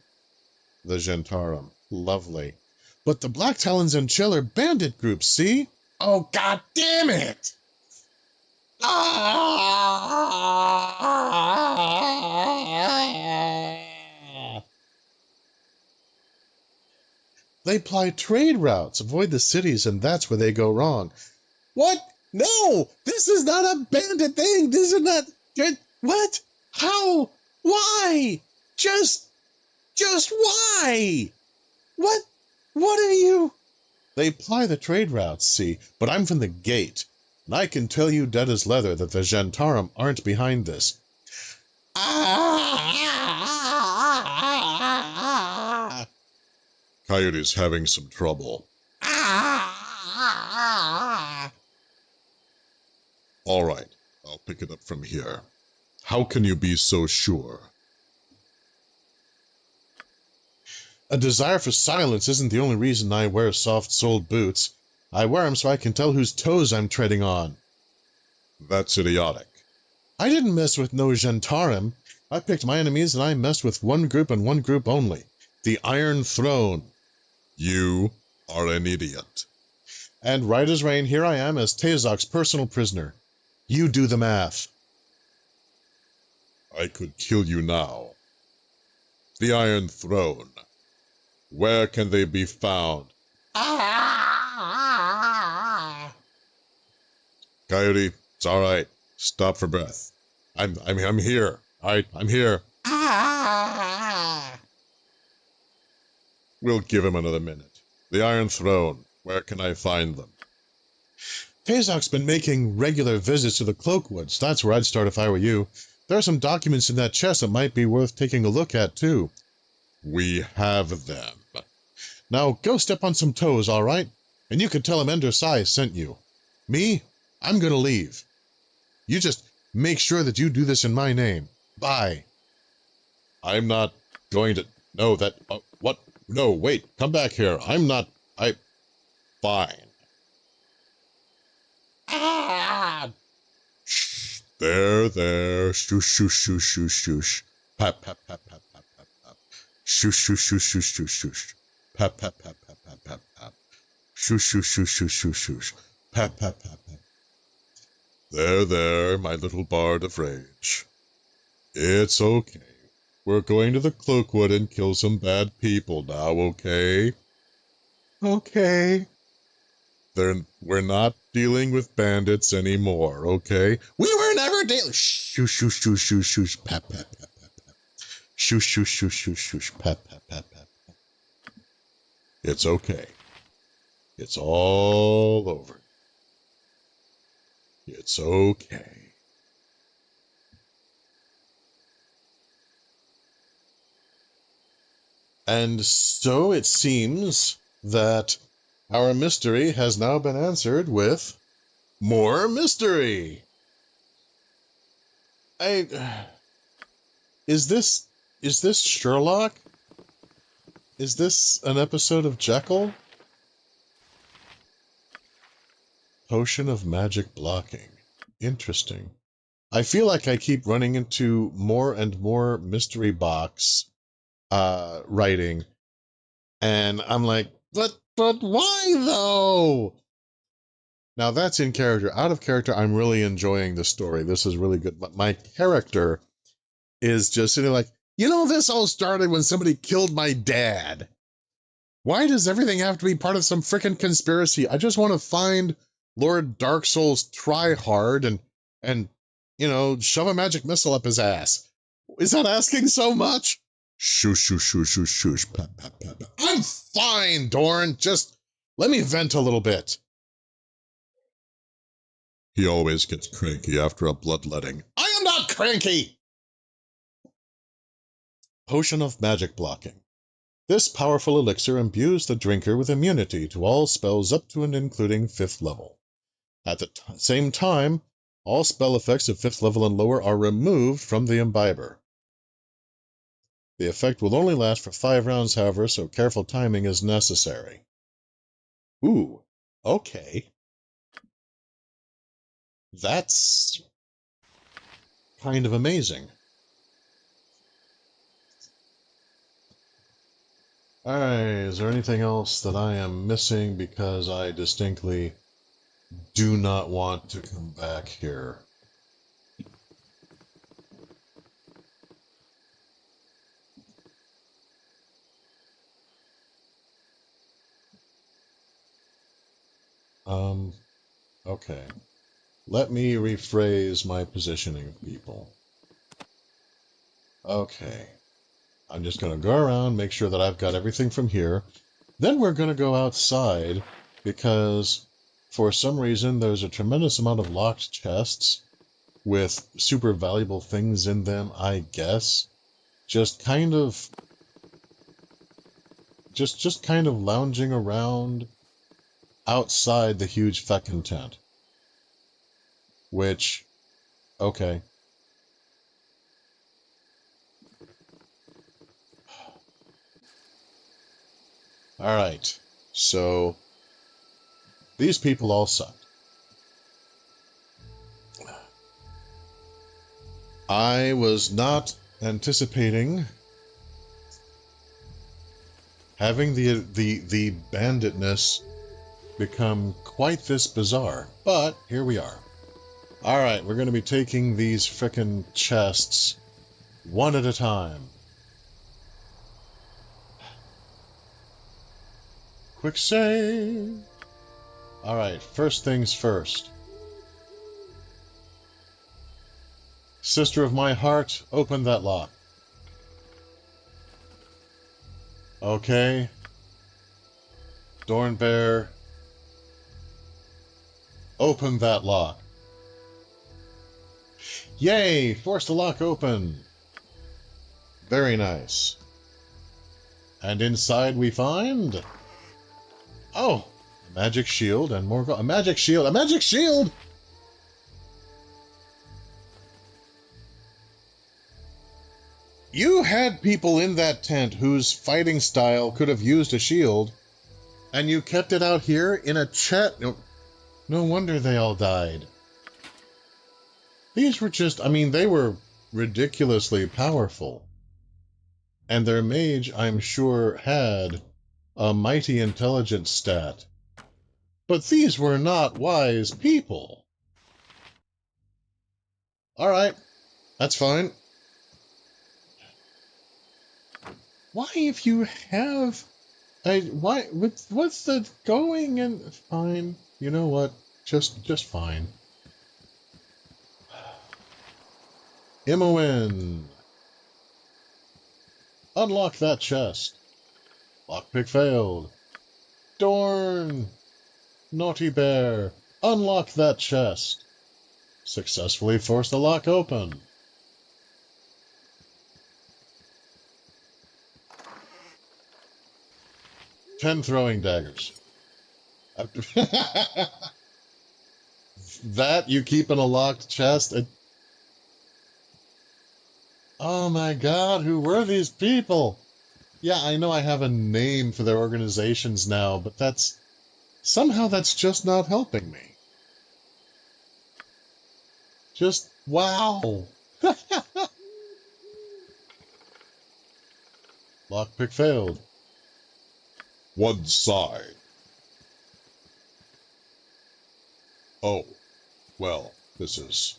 The Gentarum. Lovely. But the Black Talons and Chill are bandit groups, see? Oh, god damn it! They ply trade routes, avoid the cities, and that's where they go wrong. What? No! This is not a bandit thing! This is not... What? How? Why? Just why? What are you... They ply the trade routes, see, but I'm from the gate, and I can tell you dead as leather that the Gentarum aren't behind this. Coyote's having some trouble. All right, I'll pick it up from here. How can you be so sure? A desire for silence isn't the only reason I wear soft-soled boots. I wear them so I can tell whose toes I'm treading on. That's idiotic. I didn't mess with no Gentarum. I picked my enemies and I messed with one group and one group only. The Iron Throne. You are an idiot. And right as rain, here I am as Tazok's personal prisoner. You do the math. I could kill you now. The Iron Throne. Where can they be found? Coyote, it's all right. Stop for breath. I'm here. All right, I'm here. We'll give him another minute. The Iron Throne. Where can I find them? Tazok's been making regular visits to the Cloakwoods. That's where I'd start if I were you. There are some documents in that chest that might be worth taking a look at, too. We have them. Now, go step on some toes, all right? And you can tell him Ender Sigh sent you. Me? I'm gonna leave. You just make sure that you do this in my name. Bye. I'm not going to... No, that... what? No, wait. Come back here. I'm not... Fine. Shh. There. Shoosh, shoosh, shoosh, shoosh, shoosh. Pap, pap, pap, pap, pap, pap, pap. Shoosh, shoosh, shoosh, shoosh, shoosh, shoosh. Pap, pap, pap, pap, pap, pap, pap. Shoosh, shoosh, shoosh, shoosh, shoosh, shoosh. Pap, pap, pap, pap. There, my little bard of rage. It's okay. We're going to the Cloakwood and kill some bad people now, okay? Okay. We're not dealing with bandits anymore, okay? We were never dealing... Shoosh, shoosh, shoosh, shoosh, shoosh, pap, pap, pap, pap, pap. Shoosh, shoosh, shoosh, shoosh, shoosh, pap, pap, pap, pap. It's okay. It's all over. It's okay. And so it seems that our mystery has now been answered with more mystery. Is this Sherlock? Is this an episode of Jekyll? Potion of magic blocking. Interesting. I feel like I keep running into more and more mystery box writing, and I'm like, but why though? Now that's in character. Out of character, I'm really enjoying the story. This is really good. But my character is just sitting like, this all started when somebody killed my dad. Why does everything have to be part of some frickin' conspiracy? I just want to find Lord Dark Souls try hard and shove a magic missile up his ass. Is that asking so much? Shoosh, shoosh, shoosh, shoosh, shoosh, pap, pap, pap, pap. I'm fine, Dorn. Just let me vent a little bit. He always gets cranky after a bloodletting. I am not cranky! Potion of magic blocking. This powerful elixir imbues the drinker with immunity to all spells up to and including 5th level. At the same time, all spell effects of 5th level and lower are removed from the imbiber. The effect will only last for 5 rounds, however, so careful timing is necessary. Ooh, okay. That's kind of amazing. Alright, is there anything else that I am missing because I distinctly do not want to come back here? Okay. Let me rephrase my positioning of people. Okay. I'm just going to go around, make sure that I've got everything from here. Then we're going to go outside because for some reason there's a tremendous amount of locked chests with super valuable things in them, I guess. Just kind of lounging around outside the huge feckin' tent. Which, okay. Alright, so these people all suck. I was not anticipating having the banditness become quite this bizarre, but here we are. Alright, we're going to be taking these frickin' chests one at a time. Quick save. Alright, first things first. Sister of my heart, open that lock. Okay. Dornbear, open that lock. Yay! Force the lock open. Very nice. And inside we find... Oh! A magic shield and more... A magic shield! A magic shield! You had people in that tent whose fighting style could have used a shield, and you kept it out here in a chat... No wonder they all died. These were just... I mean, they were ridiculously powerful. And their mage, I'm sure, had a mighty intelligence stat. But these were not wise people. Alright, that's fine. Why, if you have... what's the going and... Fine. You know what? Just fine. Imoen. Unlock that chest. Lockpick failed. Dorn. Naughty bear. Unlock that chest. Successfully force the lock open. Ten throwing daggers. That you keep in a locked chest? Oh my god, who were these people? Yeah, I know I have a name for their organizations now, but that's... Somehow that's just not helping me. Just... wow! Lockpick failed. One side. Oh, well, this is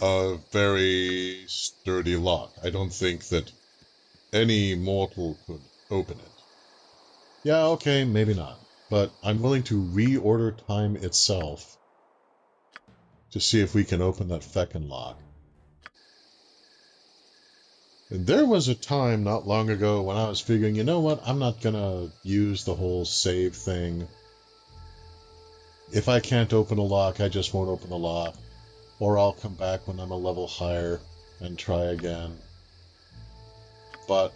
a very sturdy lock. I don't think that any mortal could open it. Yeah, okay, maybe not. But I'm willing to reorder time itself to see if we can open that feckin' lock. And there was a time not long ago when I was figuring, you know what, I'm not gonna use the whole save thing. If I can't open a lock, I just won't open the lock. Or I'll come back when I'm a level higher and try again. But,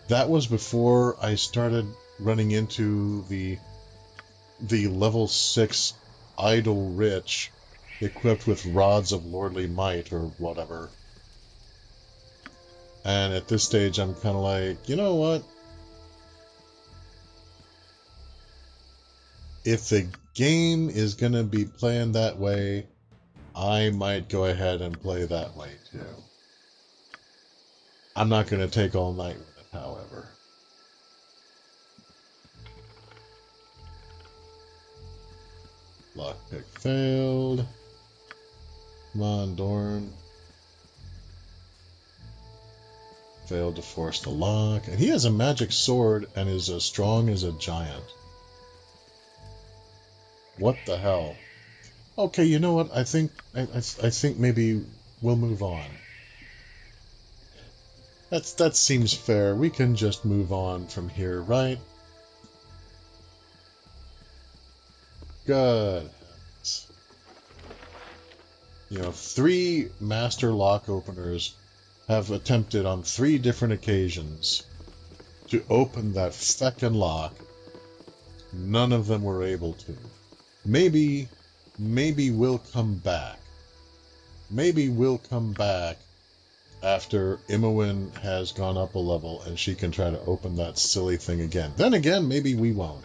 that was before I started running into the level 6 idle rich equipped with rods of lordly might or whatever. And at this stage I'm kind of like, you know what? If the game is going to be playing that way, I might go ahead and play that way too. I'm not going to take all night with it, however. Lockpick failed. Come on, Dorn. Failed to force the lock. And he has a magic sword and is as strong as a giant. What the hell? Okay, you know what? I think maybe we'll move on. That seems fair. We can just move on from here, right? Good. You know, 3 master lock openers have attempted on 3 different occasions to open that feckin' lock. None of them were able to. Maybe we'll come back. Maybe we'll come back after Imoen has gone up a level and she can try to open that silly thing again. Then again, maybe we won't.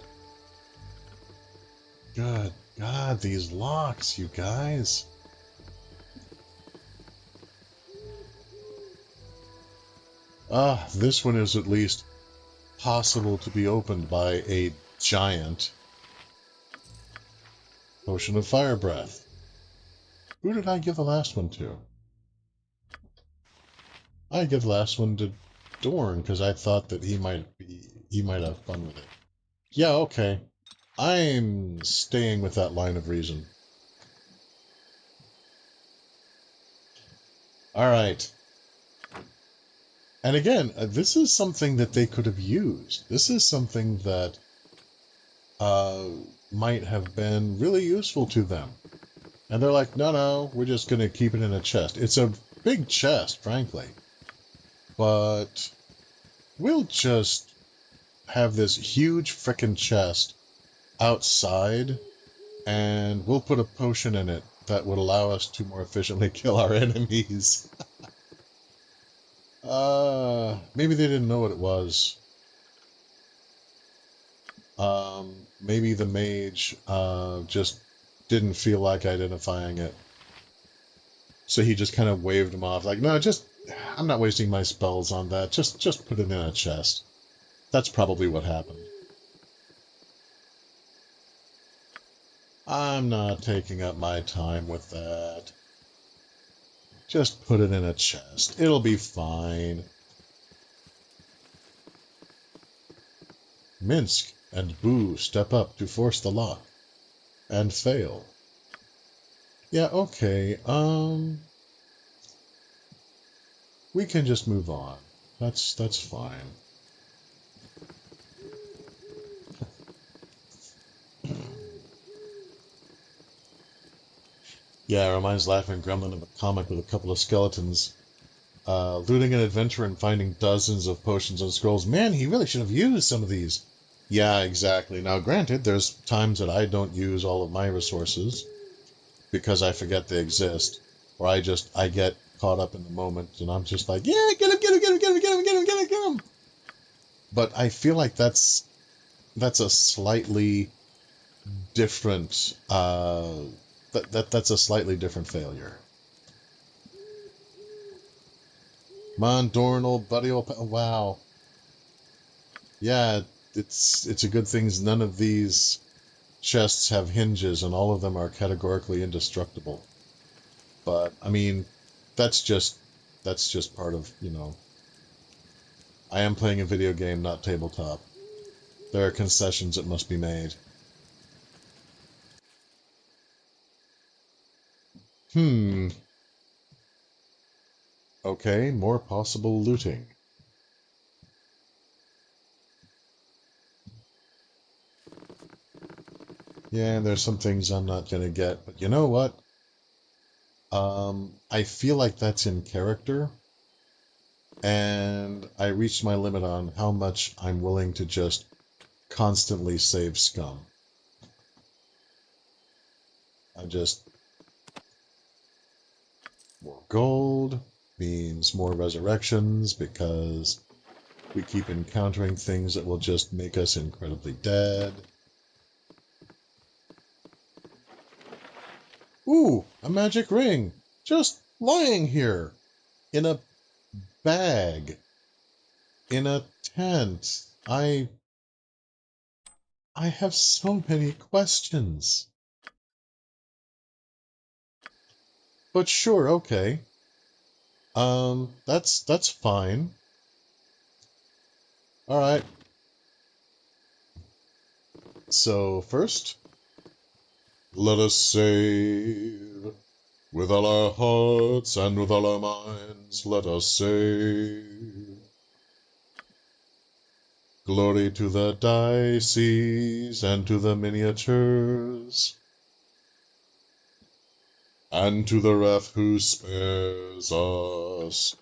Good God, these locks, you guys. This one is at least possible to be opened by a giant. Potion of Fire Breath. Who did I give the last one to? I give the last one to Dorn because I thought that he might have fun with it. Yeah, okay. I'm staying with that line of reason. All right. And again, this is something that they could have used. This is something that might have been really useful to them. And they're like, no, we're just going to keep it in a chest. It's a big chest, frankly. But we'll just have this huge frickin' chest outside, and we'll put a potion in it that would allow us to more efficiently kill our enemies. Maybe they didn't know what it was. Maybe the mage just didn't feel like identifying it. So he just kind of waved him off, like, no, I'm not wasting my spells on that. Just put it in a chest. That's probably what happened. I'm not taking up my time with that. Just put it in a chest. It'll be fine. Minsk and Boo step up to force the lock. And fail. Yeah, okay, we can just move on. That's fine. Yeah, it reminds Laughing Gremlin of a comic with a couple of skeletons looting an adventure and finding dozens of potions and scrolls. Man, he really should have used some of these. Yeah, exactly. Now, granted, there's times that I don't use all of my resources because I forget they exist, or I get caught up in the moment, and I'm just like, yeah, get him. But I feel like that's a slightly different that's a slightly different failure. Come on, Dorn, old buddy, wow. Yeah, it's a good thing none of these chests have hinges, and all of them are categorically indestructible. But I mean, that's just part of, I am playing a video game, not tabletop. There are concessions that must be made. Okay, more possible looting. Yeah, there's some things I'm not gonna get, but you know what? I feel like that's in character, and I reached my limit on how much I'm willing to just constantly save scum. More gold means more resurrections because we keep encountering things that will just make us incredibly dead. Ooh, a magic ring! Just lying here! In a bag. In a tent. I have so many questions. But sure, okay. That's fine. Alright. So, first, let us save. With all our hearts and with all our minds, let us save. Glory to the dices and to the miniatures, and to the ref who spares us.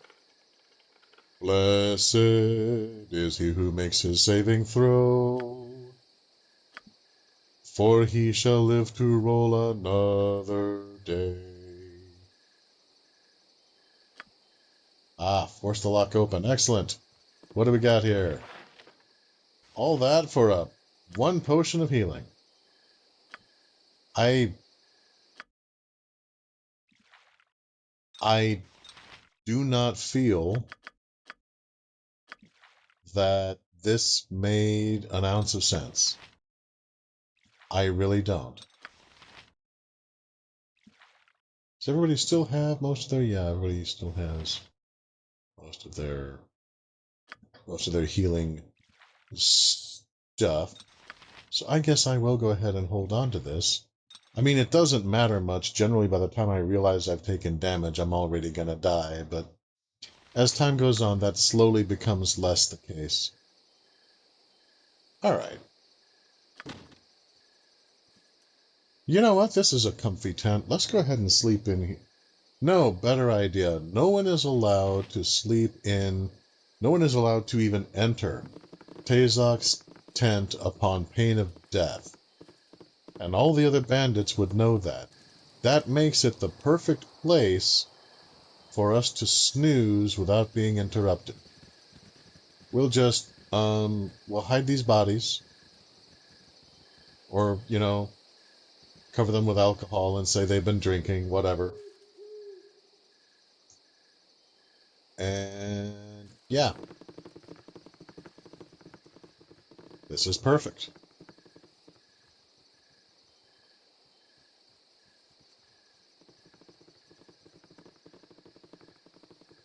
Blessed is he who makes his saving throw, for he shall live to roll another day. Force the lock open. Excellent. What do we got here? All that for one potion of healing. I do not feel that this made an ounce of sense. I really don't. Does everybody still have most of their... Yeah, everybody still has most of their most of their healing stuff. So I guess I will go ahead and hold on to this. I mean, it doesn't matter much. Generally, by the time I realize I've taken damage, I'm already gonna die, but as time goes on, that slowly becomes less the case. Alright. You know what? This is a comfy tent. Let's go ahead and sleep in here. No, better idea. No one is allowed to sleep in... No one is allowed to even enter Tazok's tent upon pain of death. And all the other bandits would know that. That makes it the perfect place for us to snooze without being interrupted. We'll just, we'll hide these bodies. Or, you know, cover them with alcohol and say they've been drinking, whatever. And, yeah. This is perfect.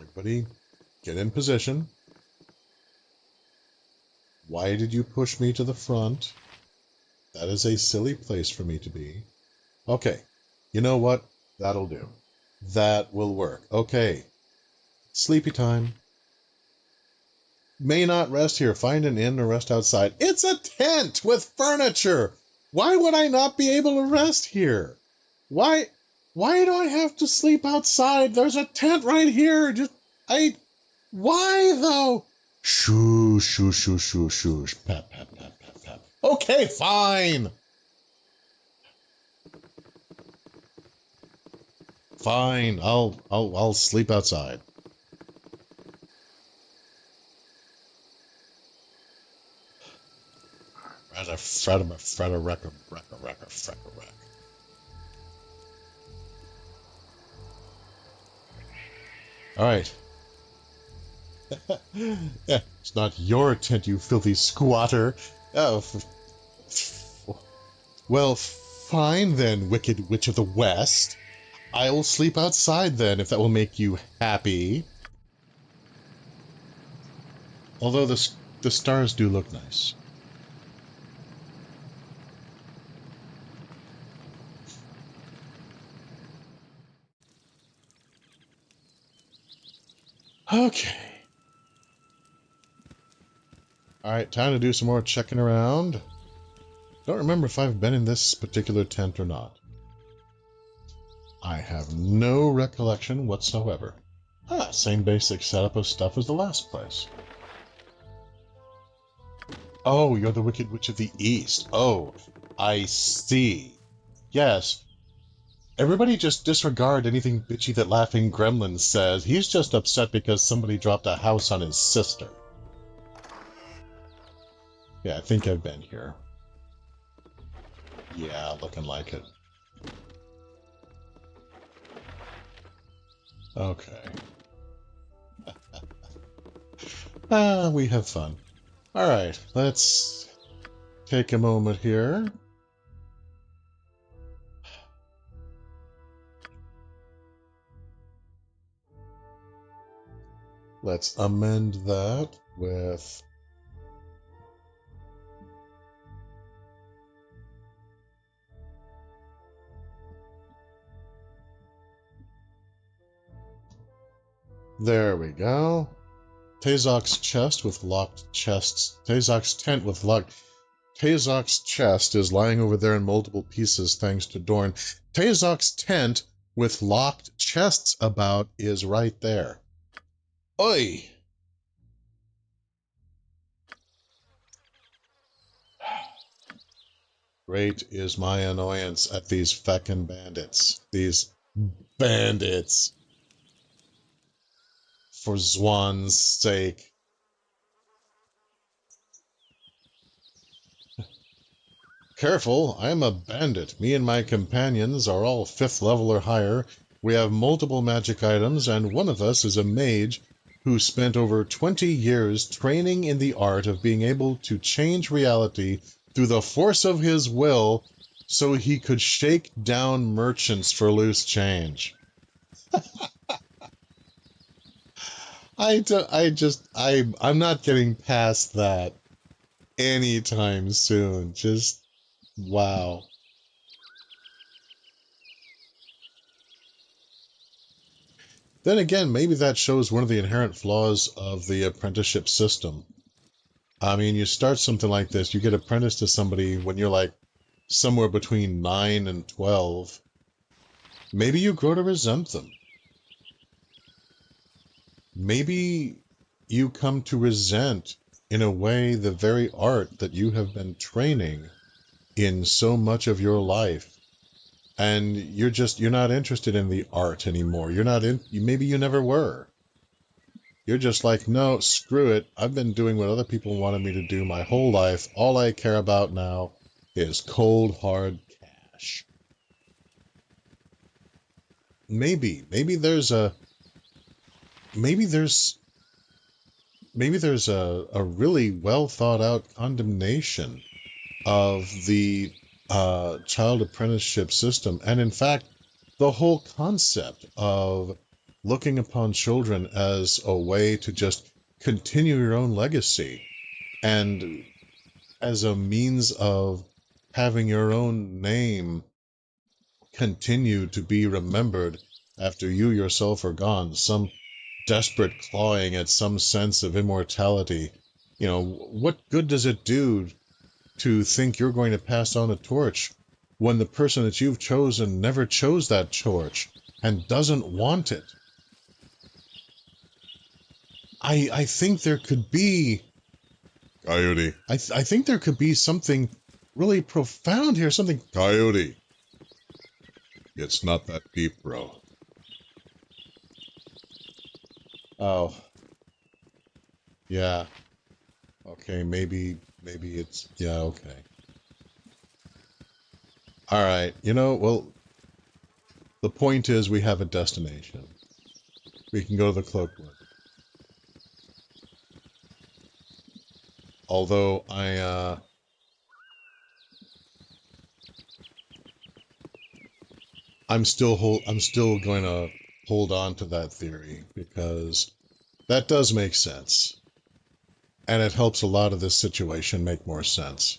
Everybody, get in position. Why did you push me to the front? That is a silly place for me to be. Okay, you know what? That'll do. That will work. Okay. Sleepy time. May not rest here. Find an inn or rest outside. It's a tent with furniture! Why would I not be able to rest here? Why do I have to sleep outside? There's a tent right here. Why though? Shoo, shoo, shoo, shoo, shoo. Pap, pap, pap, pap, pap. Okay, fine. Fine. I'll sleep outside. All right. Yeah, it's not your tent, you filthy squatter. Oh, well, fine then, wicked witch of the west. I'll sleep outside then, if that will make you happy. Although the stars do look nice. Okay. Alright, time to do some more checking around. Don't remember if I've been in this particular tent or not. I have no recollection whatsoever. Same basic setup of stuff as the last place. Oh, you're the Wicked Witch of the East. Oh, I see. Yes. Everybody just disregard anything bitchy that Laughing Gremlin says. He's just upset because somebody dropped a house on his sister. Yeah, I think I've been here. Yeah, looking like it. Okay. We have fun. Alright, let's take a moment here. Let's amend that with... There we go. Tazok's chest with locked chests. Tazok's tent with locked... Tazok's chest is lying over there in multiple pieces thanks to Dorn. Tazok's tent with locked chests about is right there. Oi! Great is my annoyance at these feckin' bandits. These bandits. For Zwan's sake. Careful, I'm a bandit. Me and my companions are all 5th level or higher. We have multiple magic items, and one of us is a mage who spent over 20 years training in the art of being able to change reality through the force of his will so he could shake down merchants for loose change. I'm not getting past that anytime soon. Just, wow. Then again, maybe that shows one of the inherent flaws of the apprenticeship system. I mean, you start something like this, you get apprenticed to somebody when you're like somewhere between 9 and 12. Maybe you grow to resent them. Maybe you come to resent, in a way, the very art that you have been training in so much of your life. And you're not interested in the art anymore. Maybe you never were. You're just like, no, screw it. I've been doing what other people wanted me to do my whole life. All I care about now is cold, hard cash. Maybe there's a really well thought out condemnation of the child apprenticeship system, and in fact, the whole concept of looking upon children as a way to just continue your own legacy and as a means of having your own name continue to be remembered after you yourself are gone, some desperate clawing at some sense of immortality. You know, what good does it do to think you're going to pass on a torch when the person that you've chosen never chose that torch and doesn't want it? I think there could be... Coyote. I think there could be something really profound here, something... Coyote. It's not that deep, bro. Oh. Yeah. Okay, maybe it's... Yeah, okay. Alright, well, the point is we have a destination. We can go to the Cloakwood. Although I'm still going to hold on to that theory, because that does make sense. And it helps a lot of this situation make more sense.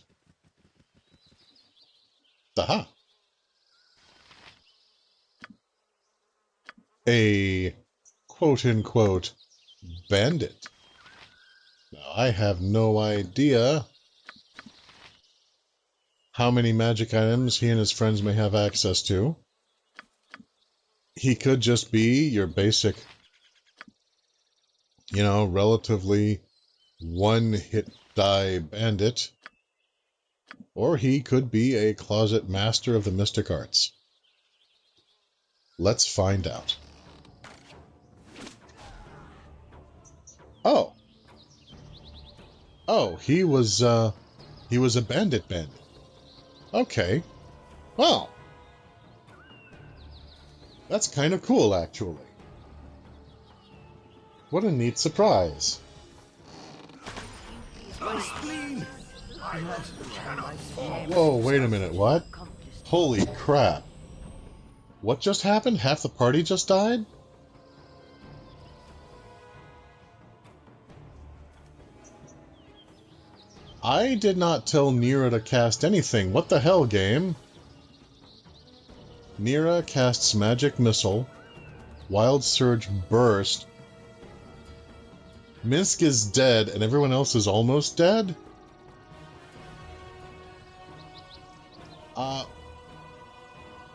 Aha! A quote-unquote bandit. Now, I have no idea how many magic items he and his friends may have access to. He could just be your basic, relatively one-hit die bandit. Or he could be a closet master of the mystic arts. Let's find out. Oh. Oh, he was a bandit. Okay. Well. That's kind of cool, actually. What a neat surprise. Whoa, wait a minute, what? Holy crap. What just happened? Half the party just died? I did not tell Nira to cast anything. What the hell, game? Nira casts Magic Missile. Wild Surge Burst. Misk is dead, and everyone else is almost dead?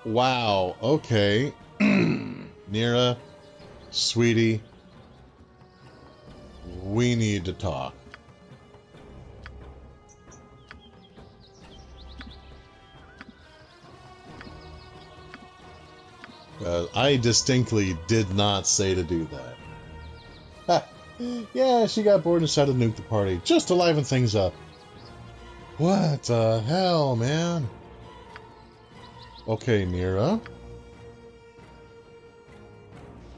Wow, okay. Nira, sweetie, we need to talk. I distinctly did not say to do that. Ha! Yeah, she got bored and decided to nuke the party, just to liven things up. What the hell, man? Okay, Nira.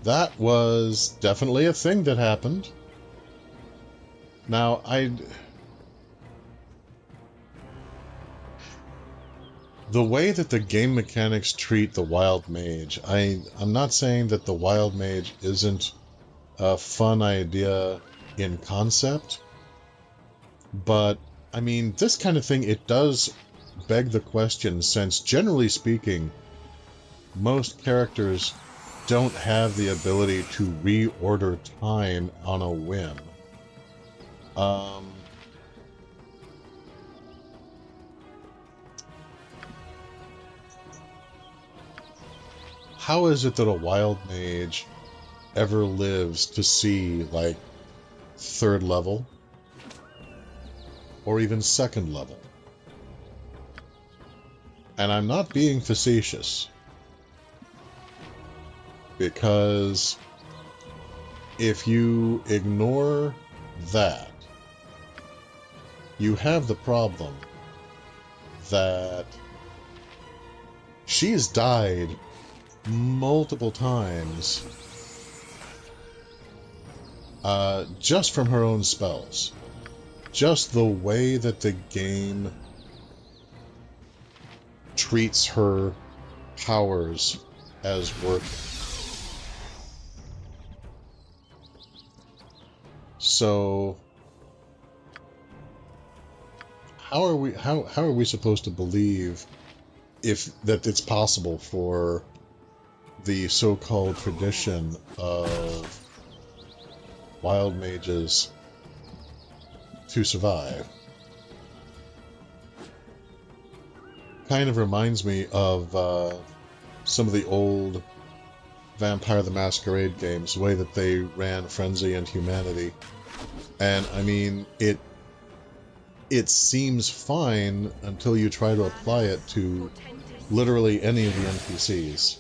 That was definitely a thing that happened. Now, the way that the game mechanics treat the Wild Mage, I'm not saying that the Wild Mage isn't a fun idea in concept, but I mean, this kind of thing, it does beg the question, since generally speaking, most characters don't have the ability to reorder time on a whim. How is it that a wild mage ever lives to see, like, 3rd level? Or even 2nd level? And I'm not being facetious. Because if you ignore that, you have the problem that she's died multiple times just from her own spells. Just the way that the game treats her powers as working. So how are we supposed to believe that it's possible for the so-called tradition of wild mages to survive? Kind of reminds me of some of the old Vampire the Masquerade games, the way that they ran Frenzy and Humanity. And I mean, it seems fine until you try to apply it to literally any of the NPCs.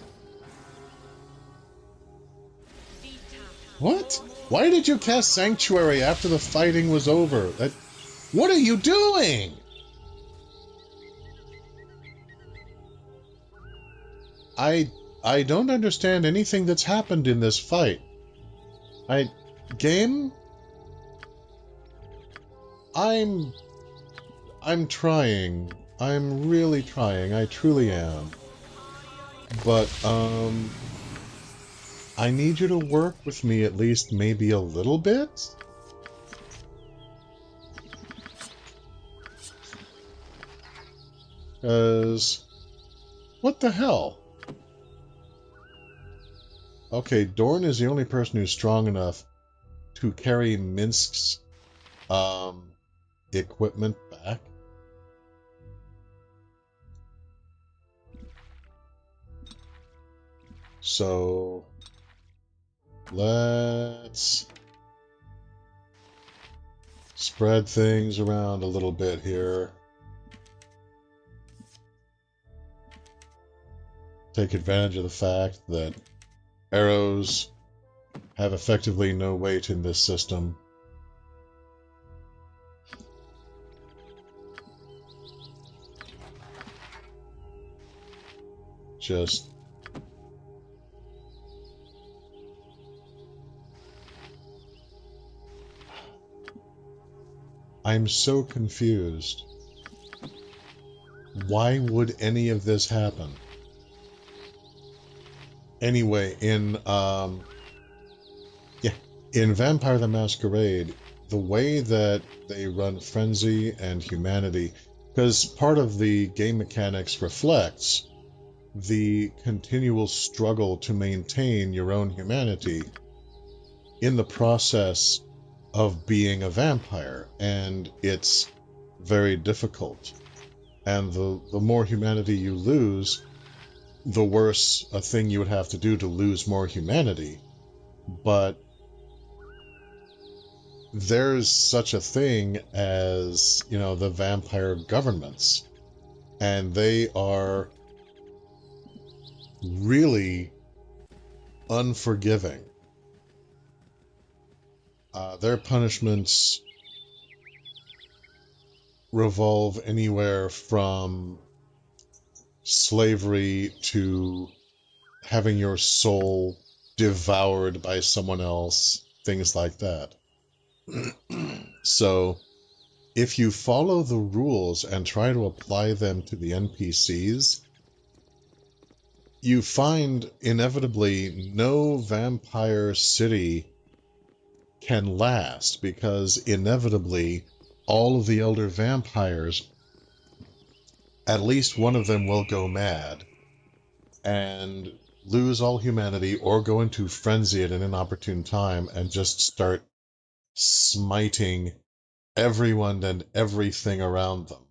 What? Why did you cast Sanctuary after the fighting was over? What are you doing? I don't understand anything that's happened in this fight. Game? I'm trying. I'm really trying. I truly am. But, I need you to work with me at least maybe a little bit? What the hell? Okay, Dorn is the only person who's strong enough to carry Minsk's, equipment back. So let's spread things around a little bit here. Take advantage of the fact that arrows have effectively no weight in this system. Just I'm so confused. Why would any of this happen? Anyway, in Vampire the Masquerade, the way that they run Frenzy and Humanity, because part of the game mechanics reflects the continual struggle to maintain your own humanity in the process of being a vampire, and it's very difficult. And the more humanity you lose, the worse a thing you would have to do to lose more humanity. But there's such a thing as, the vampire governments, and they are really unforgiving. Their punishments revolve anywhere from slavery to having your soul devoured by someone else, things like that. So, if you follow the rules and try to apply them to the NPCs, you find inevitably no vampire city can last, because inevitably all of the elder vampires, at least one of them will go mad and lose all humanity or go into frenzy at an inopportune time and just start smiting everyone and everything around them.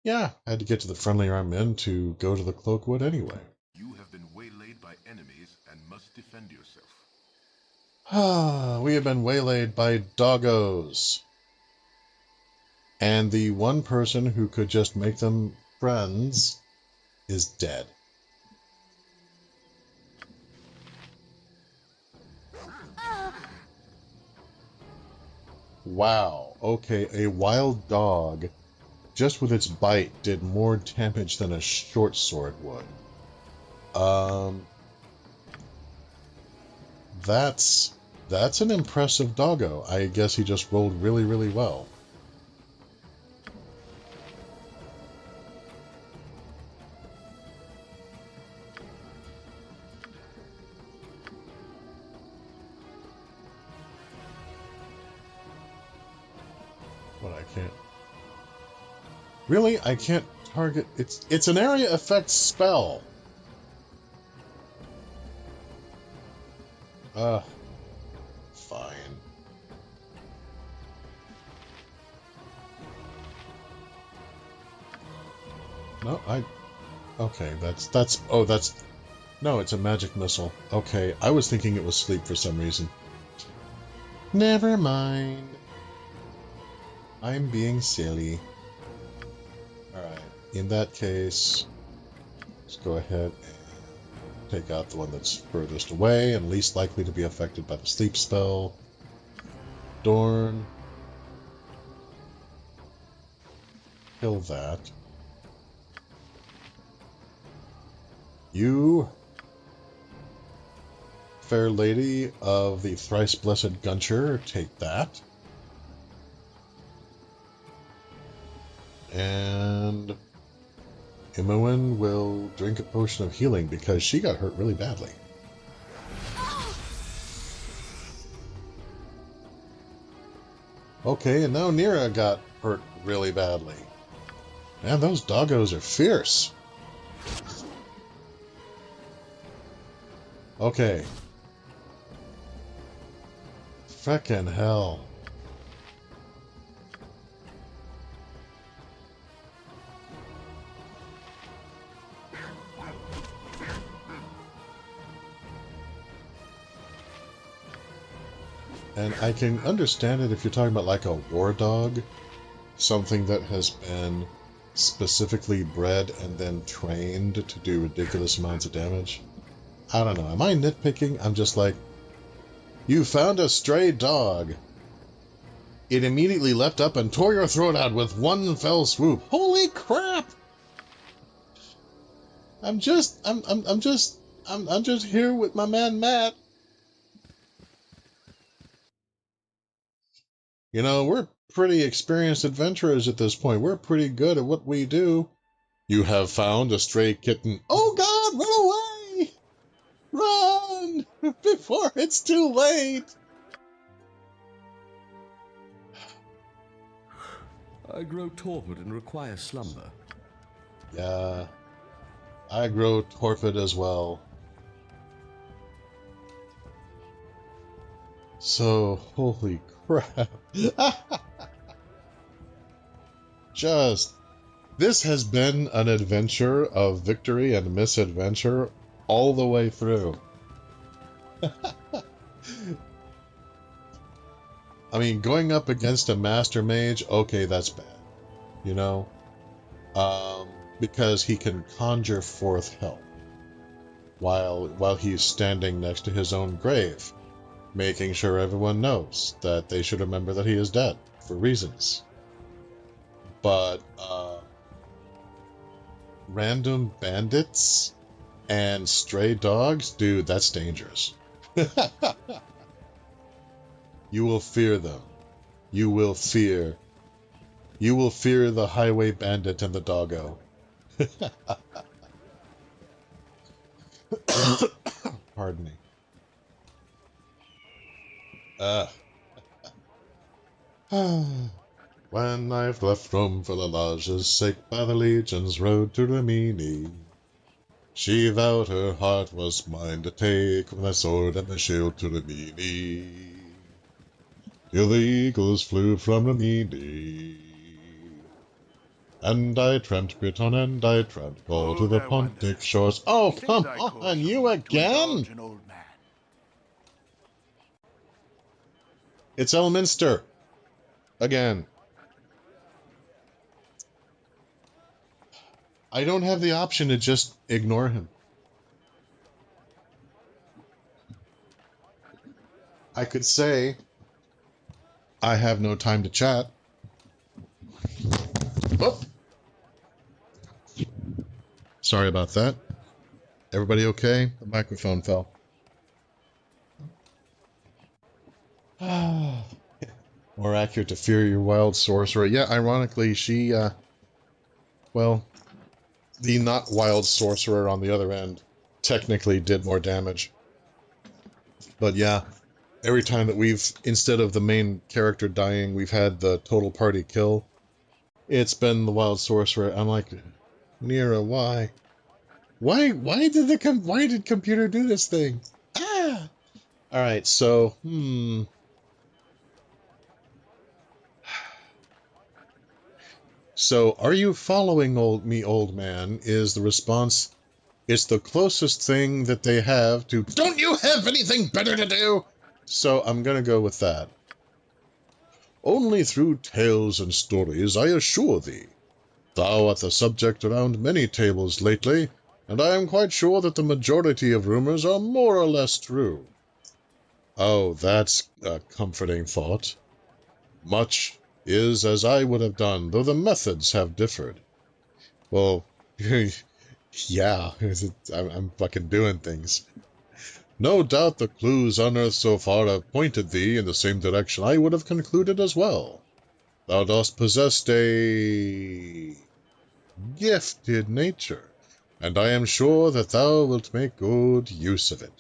Yeah, I had to get to the friendly armed men to go to the Cloakwood anyway. You have been waylaid by enemies and must defend yourself. We have been waylaid by doggos. And the one person who could just make them friends is dead. Wow, okay, a wild dog, just with its bite, did more damage than a short sword would. That's an impressive doggo. I guess he just rolled really, really well. But I can't. Really? I can't target. It's an area effect spell. Fine. No, okay, no, it's a magic missile. Okay, I was thinking it was sleep for some reason. Never mind. I'm being silly. Alright, in that case, let's go ahead and take out the one that's furthest away and least likely to be affected by the sleep spell. Dorn. Kill that. You, fair lady of the thrice blessed Guncher, take that. And Imoen will drink a potion of healing because she got hurt really badly. Okay, and now Nira got hurt really badly. Man, those doggos are fierce. Okay. Frickin' hell. And I can understand it if you're talking about like a war dog, something that has been specifically bred and then trained to do ridiculous amounts of damage. I don't know. Am I nitpicking? I'm just like, you found a stray dog. It immediately leapt up and tore your throat out with one fell swoop. Holy crap! I'm just here with my man Matt. You know, we're pretty experienced adventurers at this point. We're pretty good at what we do. You have found a stray kitten. Oh God, run away! Run! Before it's too late! I grow torpid and require slumber. Yeah, I grow torpid as well. So, holy crap. This has been an adventure of victory and misadventure all the way through. I mean, going up against a master mage, okay, that's bad. You know? Because he can conjure forth help while he's standing next to his own grave, making sure everyone knows that they should remember that he is dead, for reasons. But, random bandits and stray dogs? Dude, that's dangerous. You will fear them. You will fear the highway bandit and the doggo. Pardon me. When I've left Rome for Lalage's sake by the legion's road to Rimini, she vowed her heart was mine to take with my sword and my shield to Rimini, till the eagles flew from Rimini. And I tramped Briton and I tramped Gaul to the Pontic shores. Oh, come on, you again? It's Elminster. Again. I don't have the option to just ignore him. I could say, I have no time to chat. Oh. Sorry about that. Everybody okay? The microphone fell. More accurate to fear your wild sorcerer. Yeah, ironically, she, well, the not wild sorcerer on the other end technically did more damage. But yeah, every time that we've, instead of the main character dying, we've had the total party kill, it's been the wild sorcerer. I'm like, Nira, why? Why did computer do this thing? Ah! Alright, so, So, are you following me, old man? Is the response, it's the closest thing that they have to, don't you have anything better to do? So, I'm gonna go with that. Only through tales and stories, I assure thee. Thou art the subject around many tables lately, and I am quite sure that the majority of rumors are more or less true. Oh, that's a comforting thought. Much is as I would have done, though the methods have differed. Well, yeah, I'm fucking doing things. No doubt the clues unearthed so far have pointed thee in the same direction I would have concluded as well. Thou dost possess a gifted nature, and I am sure that thou wilt make good use of it.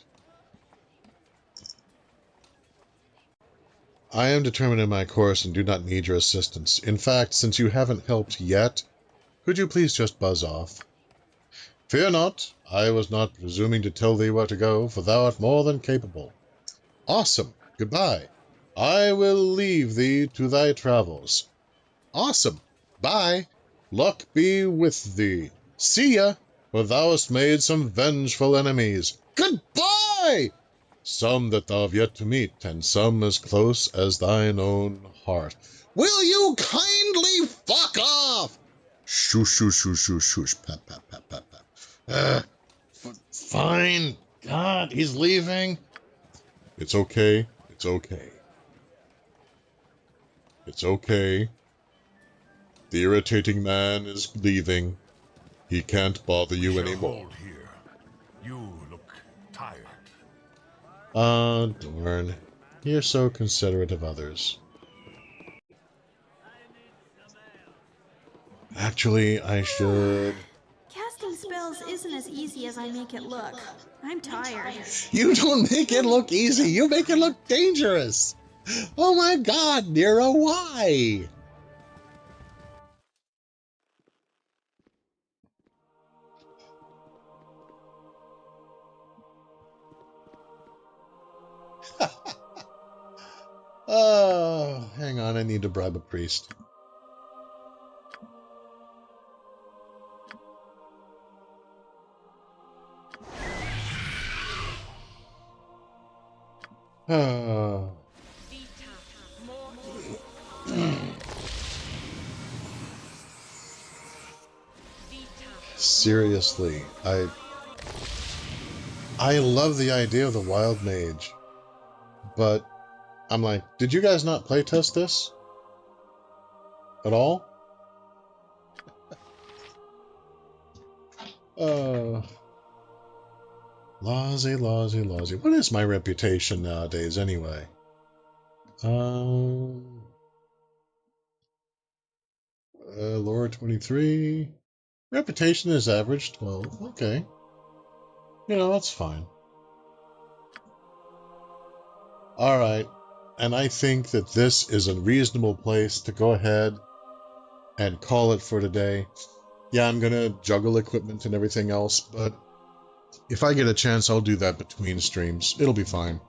I am determined in my course and do not need your assistance. In fact, since you haven't helped yet, could you please just buzz off? Fear not, I was not presuming to tell thee where to go, for thou art more than capable. Awesome, goodbye. I will leave thee to thy travels. Awesome, bye. Luck be with thee. See ya, for thou hast made some vengeful enemies. Goodbye! Some that thou have yet to meet, and some as close as thine own heart. Will you kindly fuck off? Shoosh, shoosh, shoosh, shoosh, shoosh, pat, pat, pat, pat, pat. Fine. God, he's leaving. It's okay. It's okay. It's okay. The irritating man is leaving. He can't bother you anymore. Here. You look tired. Darn. You're so considerate of others. Actually, I should... Casting spells isn't as easy as I make it look. I'm tired. You don't make it look easy, you make it look dangerous! Oh my god, Nero, why? Oh, hang on, I need to bribe a priest. Oh. Seriously, I love the idea of the wild mage, but I'm like, did you guys not playtest this? At all? Lousy, lousy, lousy. What is my reputation nowadays, anyway? Lore 23. Reputation is average 12. Okay. You know, that's fine. Alright. And I think that this is a reasonable place to go ahead and call it for today. Yeah, I'm going to juggle equipment and everything else, but if I get a chance, I'll do that between streams. It'll be fine.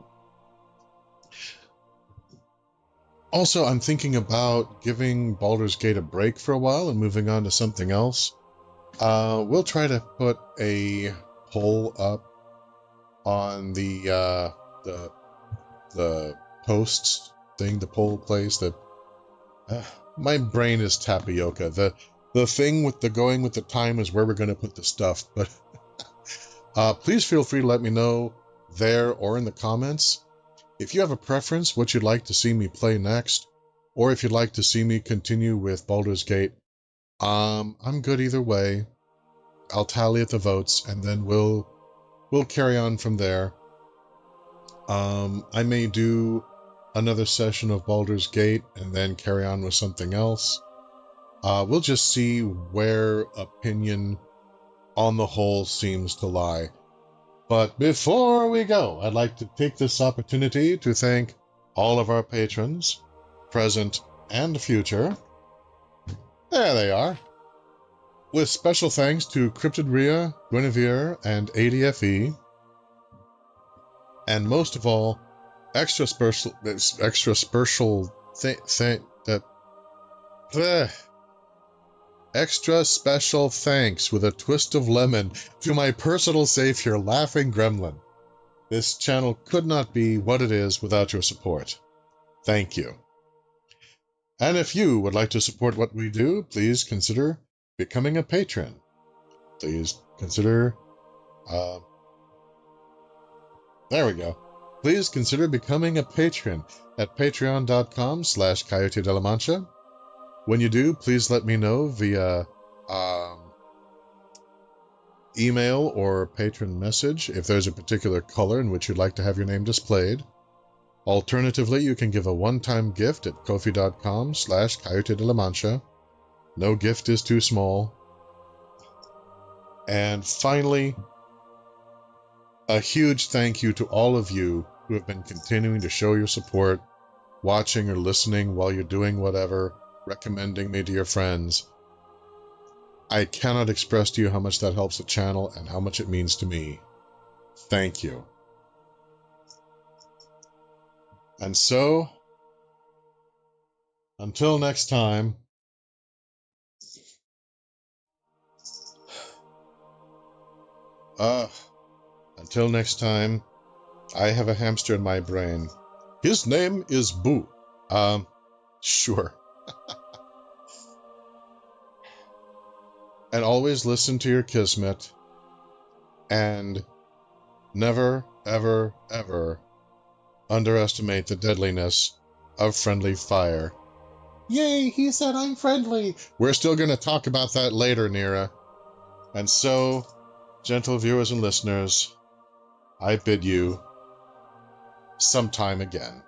Also, I'm thinking about giving Baldur's Gate a break for a while and moving on to something else. We'll try to put a poll up on the posts thing, the poll place. That my brain is tapioca. The thing with the going with the time is where we're going to put the stuff. But please feel free to let me know there or in the comments if you have a preference, what you'd like to see me play next, or if you'd like to see me continue with Baldur's Gate. I'm good either way. I'll tally at the votes, and then we'll carry on from there. I may do another session of Baldur's Gate and then carry on with something else. We'll just see where opinion on the whole seems to lie. But before we go, I'd like to take this opportunity to thank all of our patrons, present and future. There they are. With special thanks to Cryptid Rhea, Guinevere, and ADFE. And most of all, extra special thanks with a twist of lemon to my personal savior, Laughing Gremlin. This channel could not be what it is without your support. Thank you. And if you would like to support what we do, please consider becoming a patron. Please consider, there we go. Please consider becoming a patron at patreon.com/Coyote de la Mancha. When you do, please let me know via email or patron message if there's a particular color in which you'd like to have your name displayed. Alternatively, you can give a one-time gift at ko-fi.com/Coyote de la Mancha. No gift is too small. And finally, a huge thank you to all of you who have been continuing to show your support, watching or listening while you're doing whatever, recommending me to your friends. I cannot express to you how much that helps the channel and how much it means to me. Thank you. And so, until next time, I have a hamster in my brain. His name is Boo. Sure. And always listen to your kismet. And never, ever, ever underestimate the deadliness of friendly fire. Yay, he said I'm friendly. We're still going to talk about that later, Nira. And so, gentle viewers and listeners, I bid you sometime again.